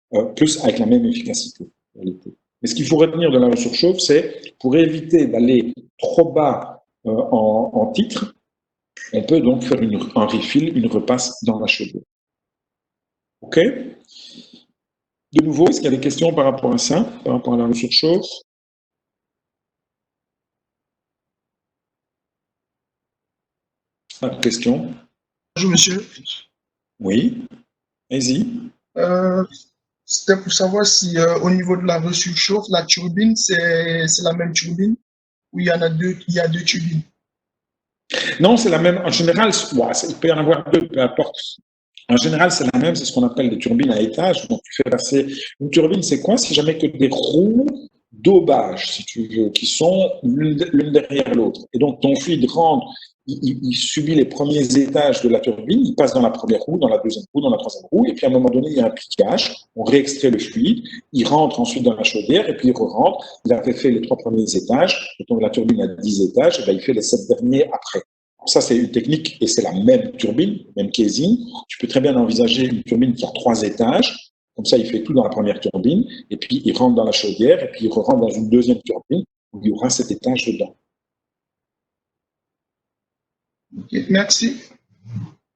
avec la même efficacité. En réalité. Mais ce qu'il faut retenir de la resurchauffe, c'est pour éviter d'aller trop bas en titre, on peut donc faire un refill, une repasse dans la chaudière. OK? De nouveau, est-ce qu'il y a des questions par rapport à ça, par rapport à la resurchauffe? Pas de questions? Bonjour, monsieur. Oui, allez-y. C'était pour savoir si au niveau de la resurchauffe, la turbine, c'est la même turbine ou il y a deux turbines? Non, c'est la même. En général, il peut y en avoir deux, peu importe. En général, c'est la même, c'est ce qu'on appelle des turbines à étage. Donc, tu fais passer. Une turbine, c'est quoi? C'est jamais que des roues d'aubage, si tu veux, qui sont l'une derrière l'autre. Et donc, ton fluide rentre, il subit les premiers étages de la turbine, il passe dans la première roue, dans la deuxième roue, dans la troisième roue, et puis à un moment donné, il y a un piquage, on réextrait le fluide, il rentre ensuite dans la chaudière, et puis il re-rentre. Il avait fait les 3 premiers étages, donc la turbine a 10 étages, et bien il fait les 7 derniers après. Ça, c'est une technique et c'est la même turbine, même casing. Tu peux très bien envisager une turbine qui a 3 étages. Comme ça, il fait tout dans la première turbine et puis il rentre dans la chaudière et puis il rentre dans une deuxième turbine où il y aura cet étage dedans. Okay, merci.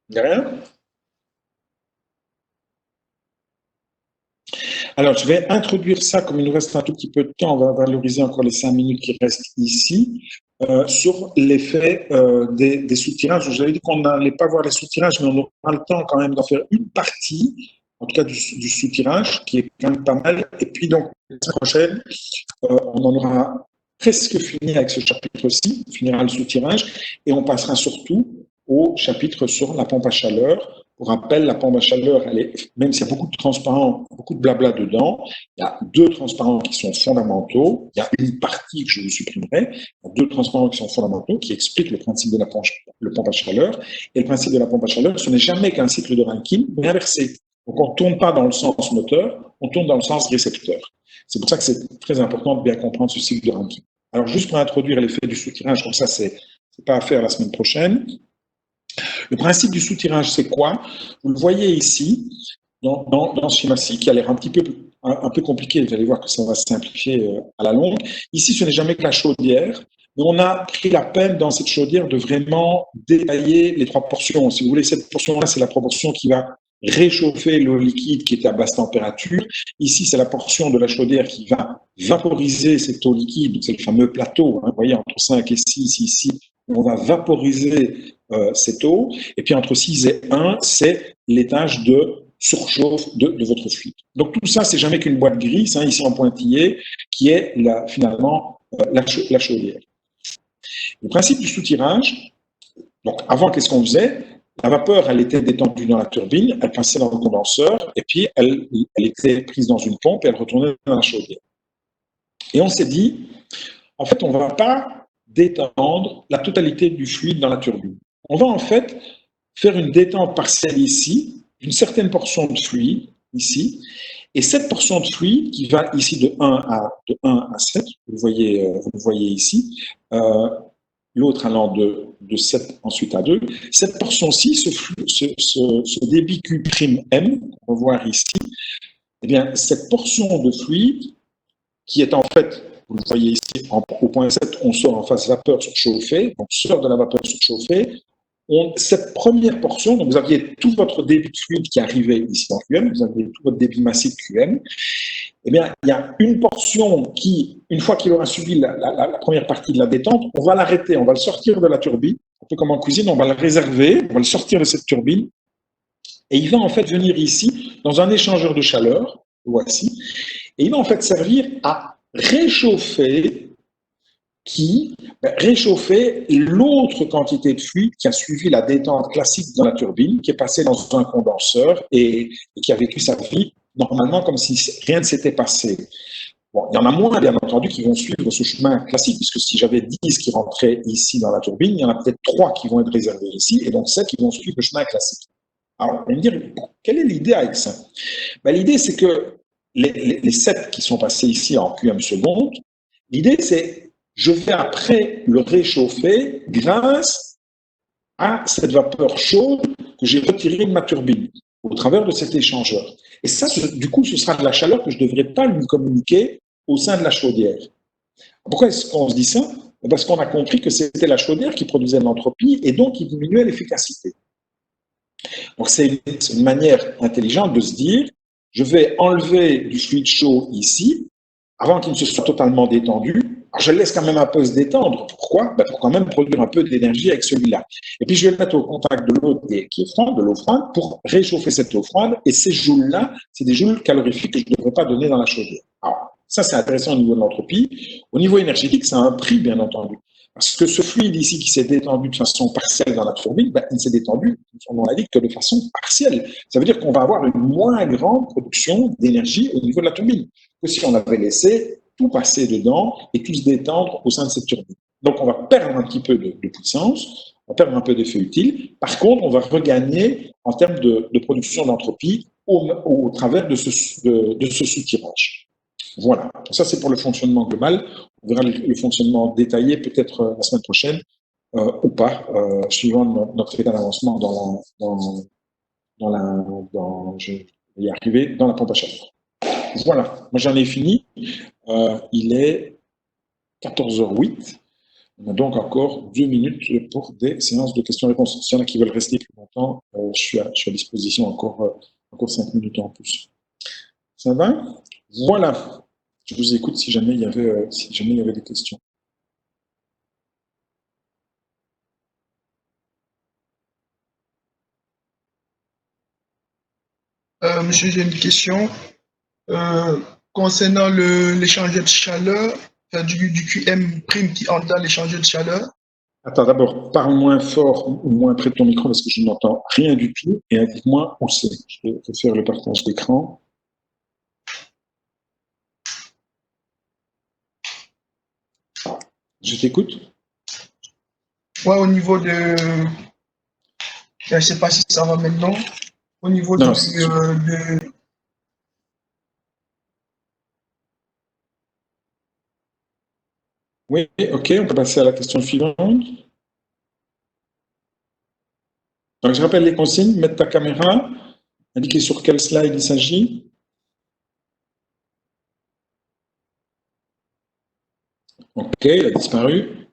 De rien. Alors, je vais introduire ça, comme il nous reste un tout petit peu de temps, on va valoriser encore les 5 minutes qui restent ici, sur l'effet des soutirages. Je vous avais dit qu'on n'allait pas voir les soutirages, mais on aura le temps quand même d'en faire une partie, en tout cas du soutirage, qui est quand même pas mal. Et puis donc, la semaine prochaine, on en aura presque fini avec ce chapitre-ci, on finira le soutirage, et on passera surtout au chapitre sur la pompe à chaleur. Pour rappel, la pompe à chaleur, même s'il y a beaucoup de transparents, beaucoup de blabla dedans, il y a 2 transparents qui sont fondamentaux. Il y a une partie que je vous supprimerai. Il y a 2 transparents qui sont fondamentaux, qui expliquent le principe de la pompe à chaleur. Et le principe de la pompe à chaleur, ce n'est jamais qu'un cycle de Rankine, mais inversé. Donc, on ne tourne pas dans le sens moteur, on tourne dans le sens récepteur. C'est pour ça que c'est très important de bien comprendre ce cycle de Rankine. Alors, juste pour introduire l'effet du soutirage, comme ça, c'est pas à faire la semaine prochaine. Le principe du soutirage, c'est quoi? Vous le voyez ici, dans ce schéma-ci, qui a l'air un peu compliqué. Vous allez voir que ça va se simplifier à la longue. Ici, ce n'est jamais que la chaudière, mais on a pris la peine dans cette chaudière de vraiment détailler les 3 portions. Si vous voulez, cette portion-là, c'est la proportion qui va réchauffer l'eau liquide qui est à basse température. Ici, c'est la portion de la chaudière qui va vaporiser cette eau liquide. C'est le fameux plateau. Vous voyez, entre 5 et 6, ici, on va vaporiser cette eau. Et puis, entre 6 et 1, c'est l'étage de surchauffe de votre fluide. Donc, tout ça, c'est jamais qu'une boîte grise, ici en pointillé, qui est finalement la chaudière. Le principe du soutirage, donc avant, qu'est-ce qu'on faisait? La vapeur, elle était détendue dans la turbine, elle passait dans le condenseur, et puis elle était prise dans une pompe et elle retournait dans la chaudière. Et on s'est dit, en fait, on ne va pas détendre la totalité du fluide dans la turbine. On va en fait faire une détente partielle ici, une certaine portion de fluide ici, et cette portion de fluide qui va ici de 1 à 7, vous le voyez ici, l'autre allant de 7 ensuite à 2, cette portion-ci, ce débit Q'(M), on va voir ici, eh bien, cette portion de fluide qui est en fait, vous le voyez ici, au point 7, on sort en phase vapeur surchauffée, on sort de la vapeur surchauffée. Cette première portion, donc vous aviez tout votre débit de fluide qui arrivait ici dans QM, vous aviez tout votre débit massif QM. Eh bien, il y a une portion qui, une fois qu'il aura subi la première partie de la détente, on va l'arrêter, on va le sortir de la turbine, un peu comme en cuisine, on va le réserver, on va le sortir de cette turbine, et il va en fait venir ici dans un échangeur de chaleur, voici, et il va en fait servir à réchauffer réchauffer l'autre quantité de fluide qui a suivi la détente classique dans la turbine, qui est passée dans un condenseur et qui a vécu sa vie normalement comme si rien ne s'était passé. Bon, il y en a moins, bien entendu, qui vont suivre ce chemin classique, puisque si j'avais 10 qui rentraient ici dans la turbine, il y en a peut-être 3 qui vont être réservés ici, et donc 7 qui vont suivre le chemin classique. Alors, vous allez me dire, quelle est l'idée avec ça? Ben, l'idée, c'est que les 7 qui sont passés ici en QM seconde, l'idée, c'est je vais après le réchauffer grâce à cette vapeur chaude que j'ai retirée de ma turbine au travers de cet échangeur. Et ça, du coup, ce sera de la chaleur que je ne devrais pas lui communiquer au sein de la chaudière. Pourquoi est-ce qu'on se dit ça? Parce qu'on a compris que c'était la chaudière qui produisait de l'entropie et donc qui diminuait l'efficacité. Donc c'est une manière intelligente de se dire, je vais enlever du fluide chaud ici, avant qu'il ne se soit totalement détendu. Alors, je le laisse quand même un peu se détendre. Pourquoi? Pour quand même produire un peu d'énergie avec celui-là. Et puis, je vais le mettre au contact de l'eau qui est froide, de l'eau froide, pour réchauffer cette eau froide. Et ces joules-là, c'est des joules calorifiques que je ne devrais pas donner dans la chaudière. Alors, ça, c'est intéressant au niveau de l'entropie. Au niveau énergétique, ça a un prix, bien entendu. Parce que ce fluide ici qui s'est détendu de façon partielle dans la turbine, il ne s'est détendu, comme son nom l'indique, que de façon partielle. Ça veut dire qu'on va avoir une moins grande production d'énergie au niveau de la turbine que si on avait laissé tout passer dedans et tout se détendre au sein de cette turbine. Donc, on va perdre un petit peu de puissance, on va perdre un peu d'effet utile. Par contre, on va regagner en termes de production d'entropie au travers de ce soutirage. Voilà. Ça, c'est pour le fonctionnement global. On verra le fonctionnement détaillé peut-être la semaine prochaine ou pas, suivant notre état d'avancement je vais y arriver, dans la pompe à chaleur. Voilà, moi j'en ai fini. Il est 14h08. On a donc encore 2 minutes pour des séances de questions-réponses. S'il y en a qui veulent rester plus longtemps, je suis à disposition encore 5 minutes en plus. Ça va? Voilà. Je vous écoute si jamais il y avait des questions. Monsieur, j'ai une question. Concernant l'échangeur de chaleur, du QM' qui entre dans l'échangeur de chaleur. Attends, d'abord, parle moins fort ou moins près de ton micro parce que je n'entends rien du tout et indique-moi où c'est. Je vais faire le partage d'écran. Je t'écoute. Ouais, au niveau de... Je ne sais pas si ça va maintenant. Au niveau Non, de... Oui, ok, on peut passer à la question suivante. Donc, je rappelle les consignes, mettre ta caméra, indiquer sur quel slide il s'agit. Ok, il a disparu.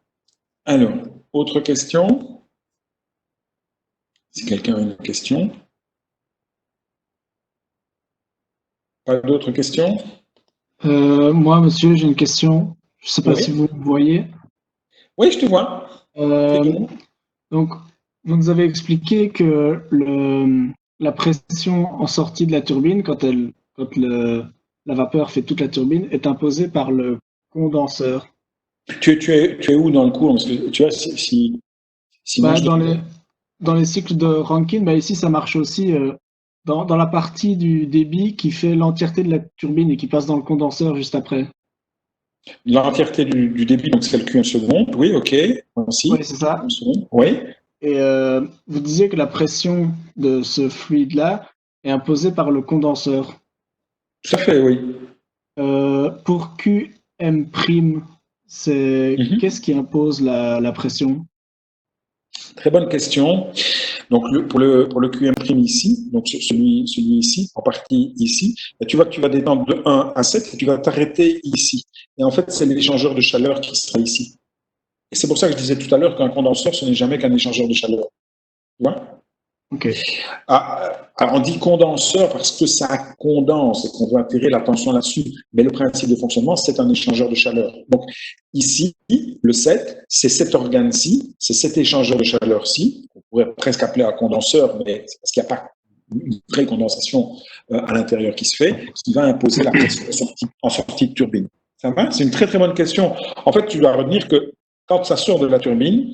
Alors, autre question? Si quelqu'un a une question. Pas d'autres questions? Moi, monsieur, j'ai une question. Je ne sais pas Oui. si vous me voyez. Oui, je te vois. Donc, vous avez expliqué que la pression en sortie de la turbine, quand la vapeur fait toute la turbine, est imposée par le condenseur. Tu es où dans le cours? Parce que tu vois, si dans les cycles de Rankine, ici, ça marche aussi dans la partie du débit qui fait l'entièreté de la turbine et qui passe dans le condenseur juste après. L'entièreté du débit, donc c'est le Q1 seconde. Oui, ok. Ainsi. Oui, c'est ça. Oui. Et vous disiez que la pression de ce fluide-là est imposée par le condenseur. Tout à fait, oui. Pour Qm', c'est qu'est-ce qui impose la pression? Très bonne question. Donc, pour le QM' ici, donc celui ici, en partie ici, tu vois que tu vas descendre de 1 à 7 et tu vas t'arrêter ici. Et en fait, c'est l'échangeur de chaleur qui sera ici. Et c'est pour ça que je disais tout à l'heure qu'un condenseur, ce n'est jamais qu'un échangeur de chaleur. Tu vois? Ok. Alors on dit condenseur parce que ça condense et qu'on veut attirer l'attention là-dessus. Mais le principe de fonctionnement, c'est un échangeur de chaleur. Donc ici, le 7, c'est cet organe-ci, c'est cet échangeur de chaleur-ci, qu'on pourrait presque appeler un condenseur, mais c'est parce qu'il n'y a pas une vraie condensation à l'intérieur qui se fait, qui va imposer la pression en sortie de turbine. Ça va? C'est une très très bonne question. En fait, tu dois retenir que quand ça sort de la turbine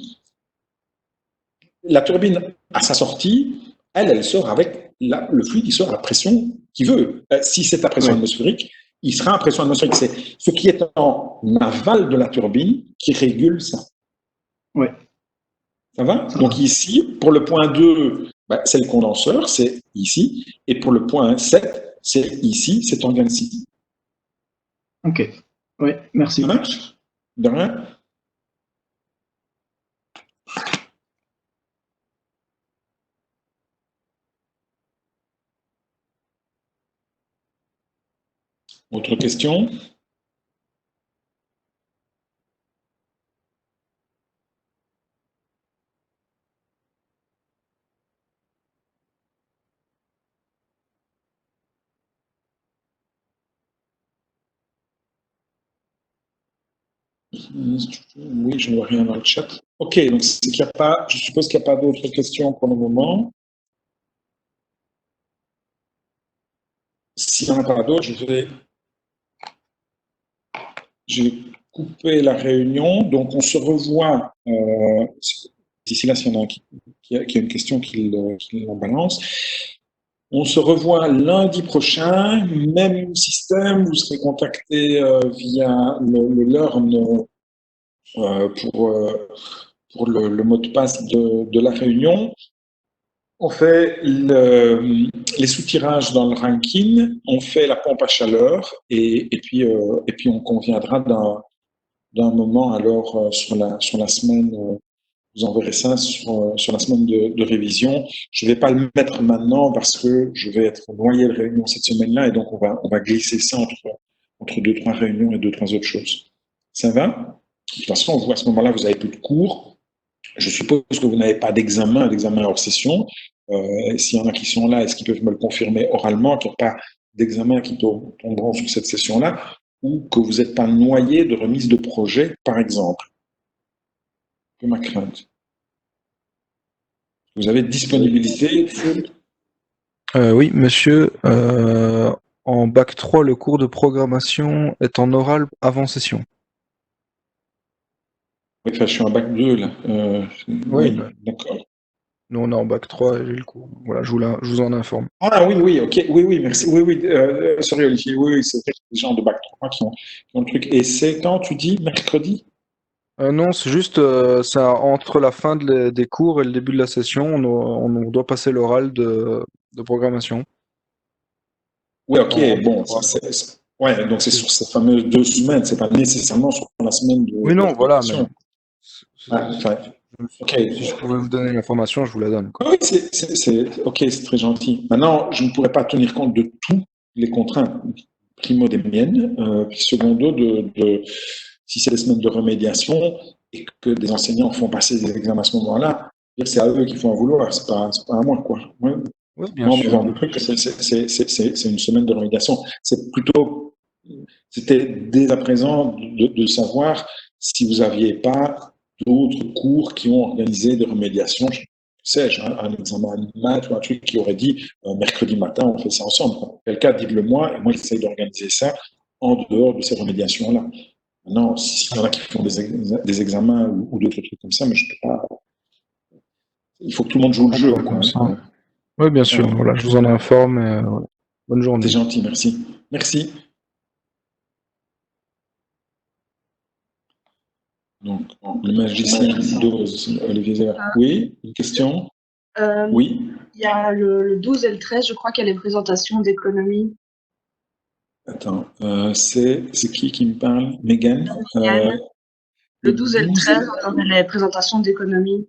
à sa sortie, elle sort avec le fluide, il sort à la pression qu'il veut. Si c'est à pression atmosphérique, il sera à pression atmosphérique. C'est ce qui est en aval de la turbine qui régule ça. Oui. Ça va? Donc ici, pour le point 2, c'est le condenseur, c'est ici. Et pour le point 7, c'est ici, c'est organe-ci. Ok. Oui, merci. Ça marche? De rien? Autre question? Oui, je ne vois rien dans le chat. Ok, donc je suppose qu'il n'y a pas d'autres questions pour le moment. S'il n'y en a pas d'autres, j'ai coupé la réunion. Donc, on se revoit. D'ici là, s'il y en a un qui a une question, qu'il la balance. On se revoit lundi prochain, même système. Vous serez contacté via le LEARN pour le mot de passe de la réunion. On fait les soutirages dans le ranking, on fait la pompe à chaleur et puis on conviendra d'un moment alors sur la semaine, vous enverrez ça sur la semaine de révision. Je ne vais pas le mettre maintenant parce que je vais être noyé de réunion cette semaine-là et donc on va glisser ça entre 2-3 réunions et 2-3 autres choses. Ça va? De toute façon, vous, à ce moment-là, vous n'avez plus de cours. Je suppose que vous n'avez pas d'examen hors session. S'il y en a qui sont là, est-ce qu'ils peuvent me le confirmer oralement, qu'il n'y a pas d'examen qui tomberont sur cette session-là, ou que vous n'êtes pas noyé de remise de projet, par exemple? C'est ma crainte. Vous avez disponibilité? Oui, monsieur. En bac 3, le cours de programmation est en oral avant session. Oui, enfin, je suis en bac 2, là. Oui, d'accord. Nous, on est en bac 3 et j'ai le cours. Voilà, je vous en informe. Ah oui, ok. Oui, merci. Oui, sorry, Olivier. Oui, c'est des gens de bac 3 qui ont le truc. Et c'est quand tu dis mercredi? Non, c'est juste entre la fin des cours et le début de la session, on doit passer l'oral de programmation. Oui, ok, bon, ouais, donc c'est sur ces fameuses 2 semaines, c'est pas nécessairement sur la semaine de. Oui, non, voilà, mais ok. Si je pouvais vous donner l'information, je vous la donne. Quoi. Oui, c'est très gentil. Maintenant, je ne pourrais pas tenir compte de toutes les contraintes, primo des miennes, puis secondo si c'est des semaines de remédiation et que des enseignants font passer des examens à ce moment-là, c'est à eux qu'il faut en vouloir, c'est pas à moi, quoi. Ouais. Oui, bien sûr. Genre de truc, c'est une semaine de remédiation. C'était dès à présent de savoir si vous n'aviez pas d'autres cours qui ont organisé des remédiations. Je sais, un examen de maths ou un truc qui aurait dit mercredi matin, on fait ça ensemble. Quelqu'un, dites-le moi, et moi, j'essaye d'organiser ça en dehors de ces remédiations-là. Maintenant, s'il y en a qui font des examens ou d'autres trucs comme ça, mais je peux pas. Il faut que tout le monde joue le jeu. Oui, bien sûr. Voilà, je vous en informe. Bonne journée. C'est gentil, merci. Merci. Donc, le magicien d'Oz, Olivier Zéber. Oui, une question? Oui. Il y a le 12 et le 13, je crois qu'il y a les présentations d'économie. Attends, c'est qui me parle? Megan? Le 12 et le 13, on a les présentations d'économie.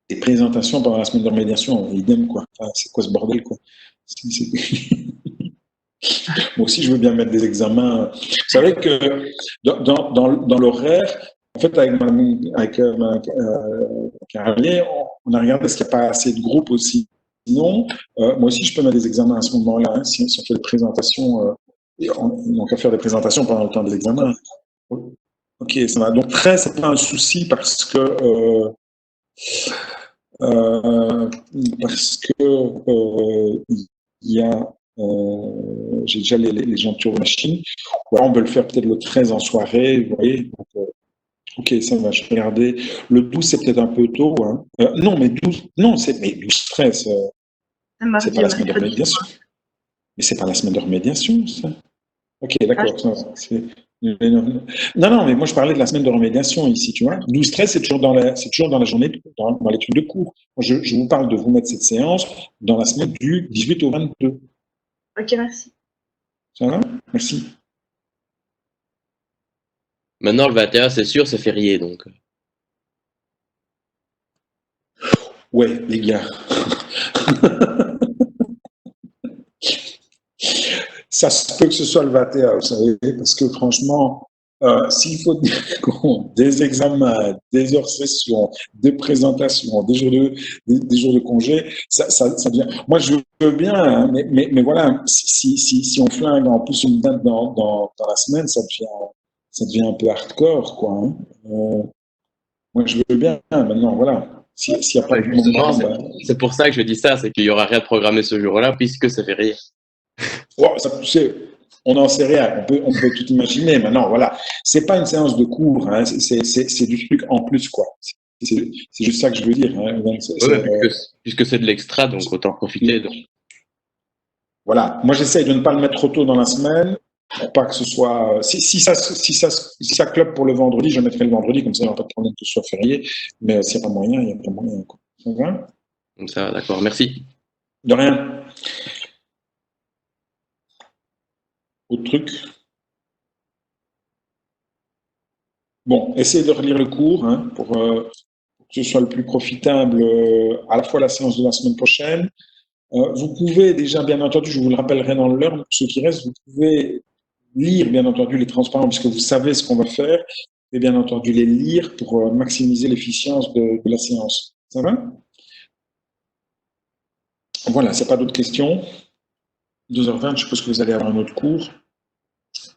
Des présentations pendant la semaine de remédiation, idem, quoi. Enfin, c'est quoi ce bordel, quoi? Moi aussi, je veux bien mettre des examens. C'est vrai que dans l'horaire, en fait, avec Carlier, on a regardé est-ce qu'il n'y a pas assez de groupes aussi. Sinon, moi aussi, je peux mettre des examens à ce moment-là, hein, si on fait des présentations. On peut faire des présentations pendant le temps des examens. Ok, ça va. Donc, 13, c'est pas un souci parce que il y a j'ai déjà les gens de Turbo Machine. Ouais, on peut le faire peut-être le 13 en soirée, vous voyez. Donc, ok, ça va, je vais regarder. Le 12, c'est peut-être un peu tôt. Hein. Non, mais 12, non, mais 12-13, c'est pas la semaine de remédiation. Mais c'est pas la semaine de remédiation, ça. Ok, d'accord. Non, mais moi je parlais de la semaine de remédiation ici, tu vois. 12-13, c'est toujours dans la journée, dans les trucs de cours. Moi, je vous parle de vous mettre cette séance dans la semaine du 18 au 22. Ok, merci. Ça va? Merci. Maintenant, le 21, c'est sûr, c'est férié, donc. Ouais, les gars. Ça se peut que ce soit le 21, vous savez, parce que franchement, s'il faut des examens, des hors-sessions, des présentations, des jours de congé, ça devient. Moi, je veux bien, hein, mais voilà, si on flingue en plus une date dans la semaine, ça devient un peu hardcore, quoi. Hein. Moi, je veux bien, maintenant, voilà. S'il n'y a pas de moment, c'est pour ça que je dis ça, c'est qu'il n'y aura rien de programmé ce jour-là, puisque c'est férié. Oh, on n'en sait rien, on peut tout imaginer. Maintenant, voilà, c'est pas une séance de cours, hein, c'est du truc en plus, quoi. C'est juste ça que je veux dire. Hein. Puisque c'est de l'extra, donc autant profiter. Donc. Voilà, moi j'essaye de ne pas le mettre trop tôt dans la semaine, pour pas que ce soit. Si ça clope pour le vendredi, je mettrai le vendredi, comme ça il n'y aura pas de problème que ce soit férié. Mais s'il n'y a pas moyen, il n'y a pas moyen. Quoi. Ça va? Comme ça, d'accord, merci. De rien. Autre truc? Bon, essayez de relire le cours hein, pour que ce soit le plus profitable à la fois la séance de la semaine prochaine. Vous pouvez déjà, bien entendu, je vous le rappellerai dans l'heure, pour ceux qui restent, vous pouvez lire, bien entendu, les transparents, puisque vous savez ce qu'on va faire, et bien entendu les lire pour maximiser l'efficience de la séance. Ça va? Voilà, s'il n'y a pas d'autres questions. 2h20, je suppose que vous allez avoir un autre cours.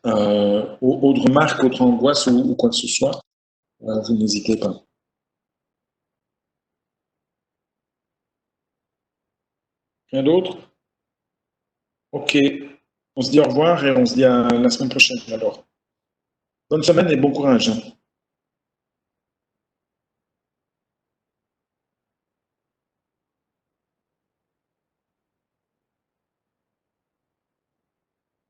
Autre remarque, autre angoisse ou quoi que ce soit, vous n'hésitez pas. Rien d'autre? Ok. On se dit au revoir et on se dit à la semaine prochaine alors. Bonne semaine et bon courage.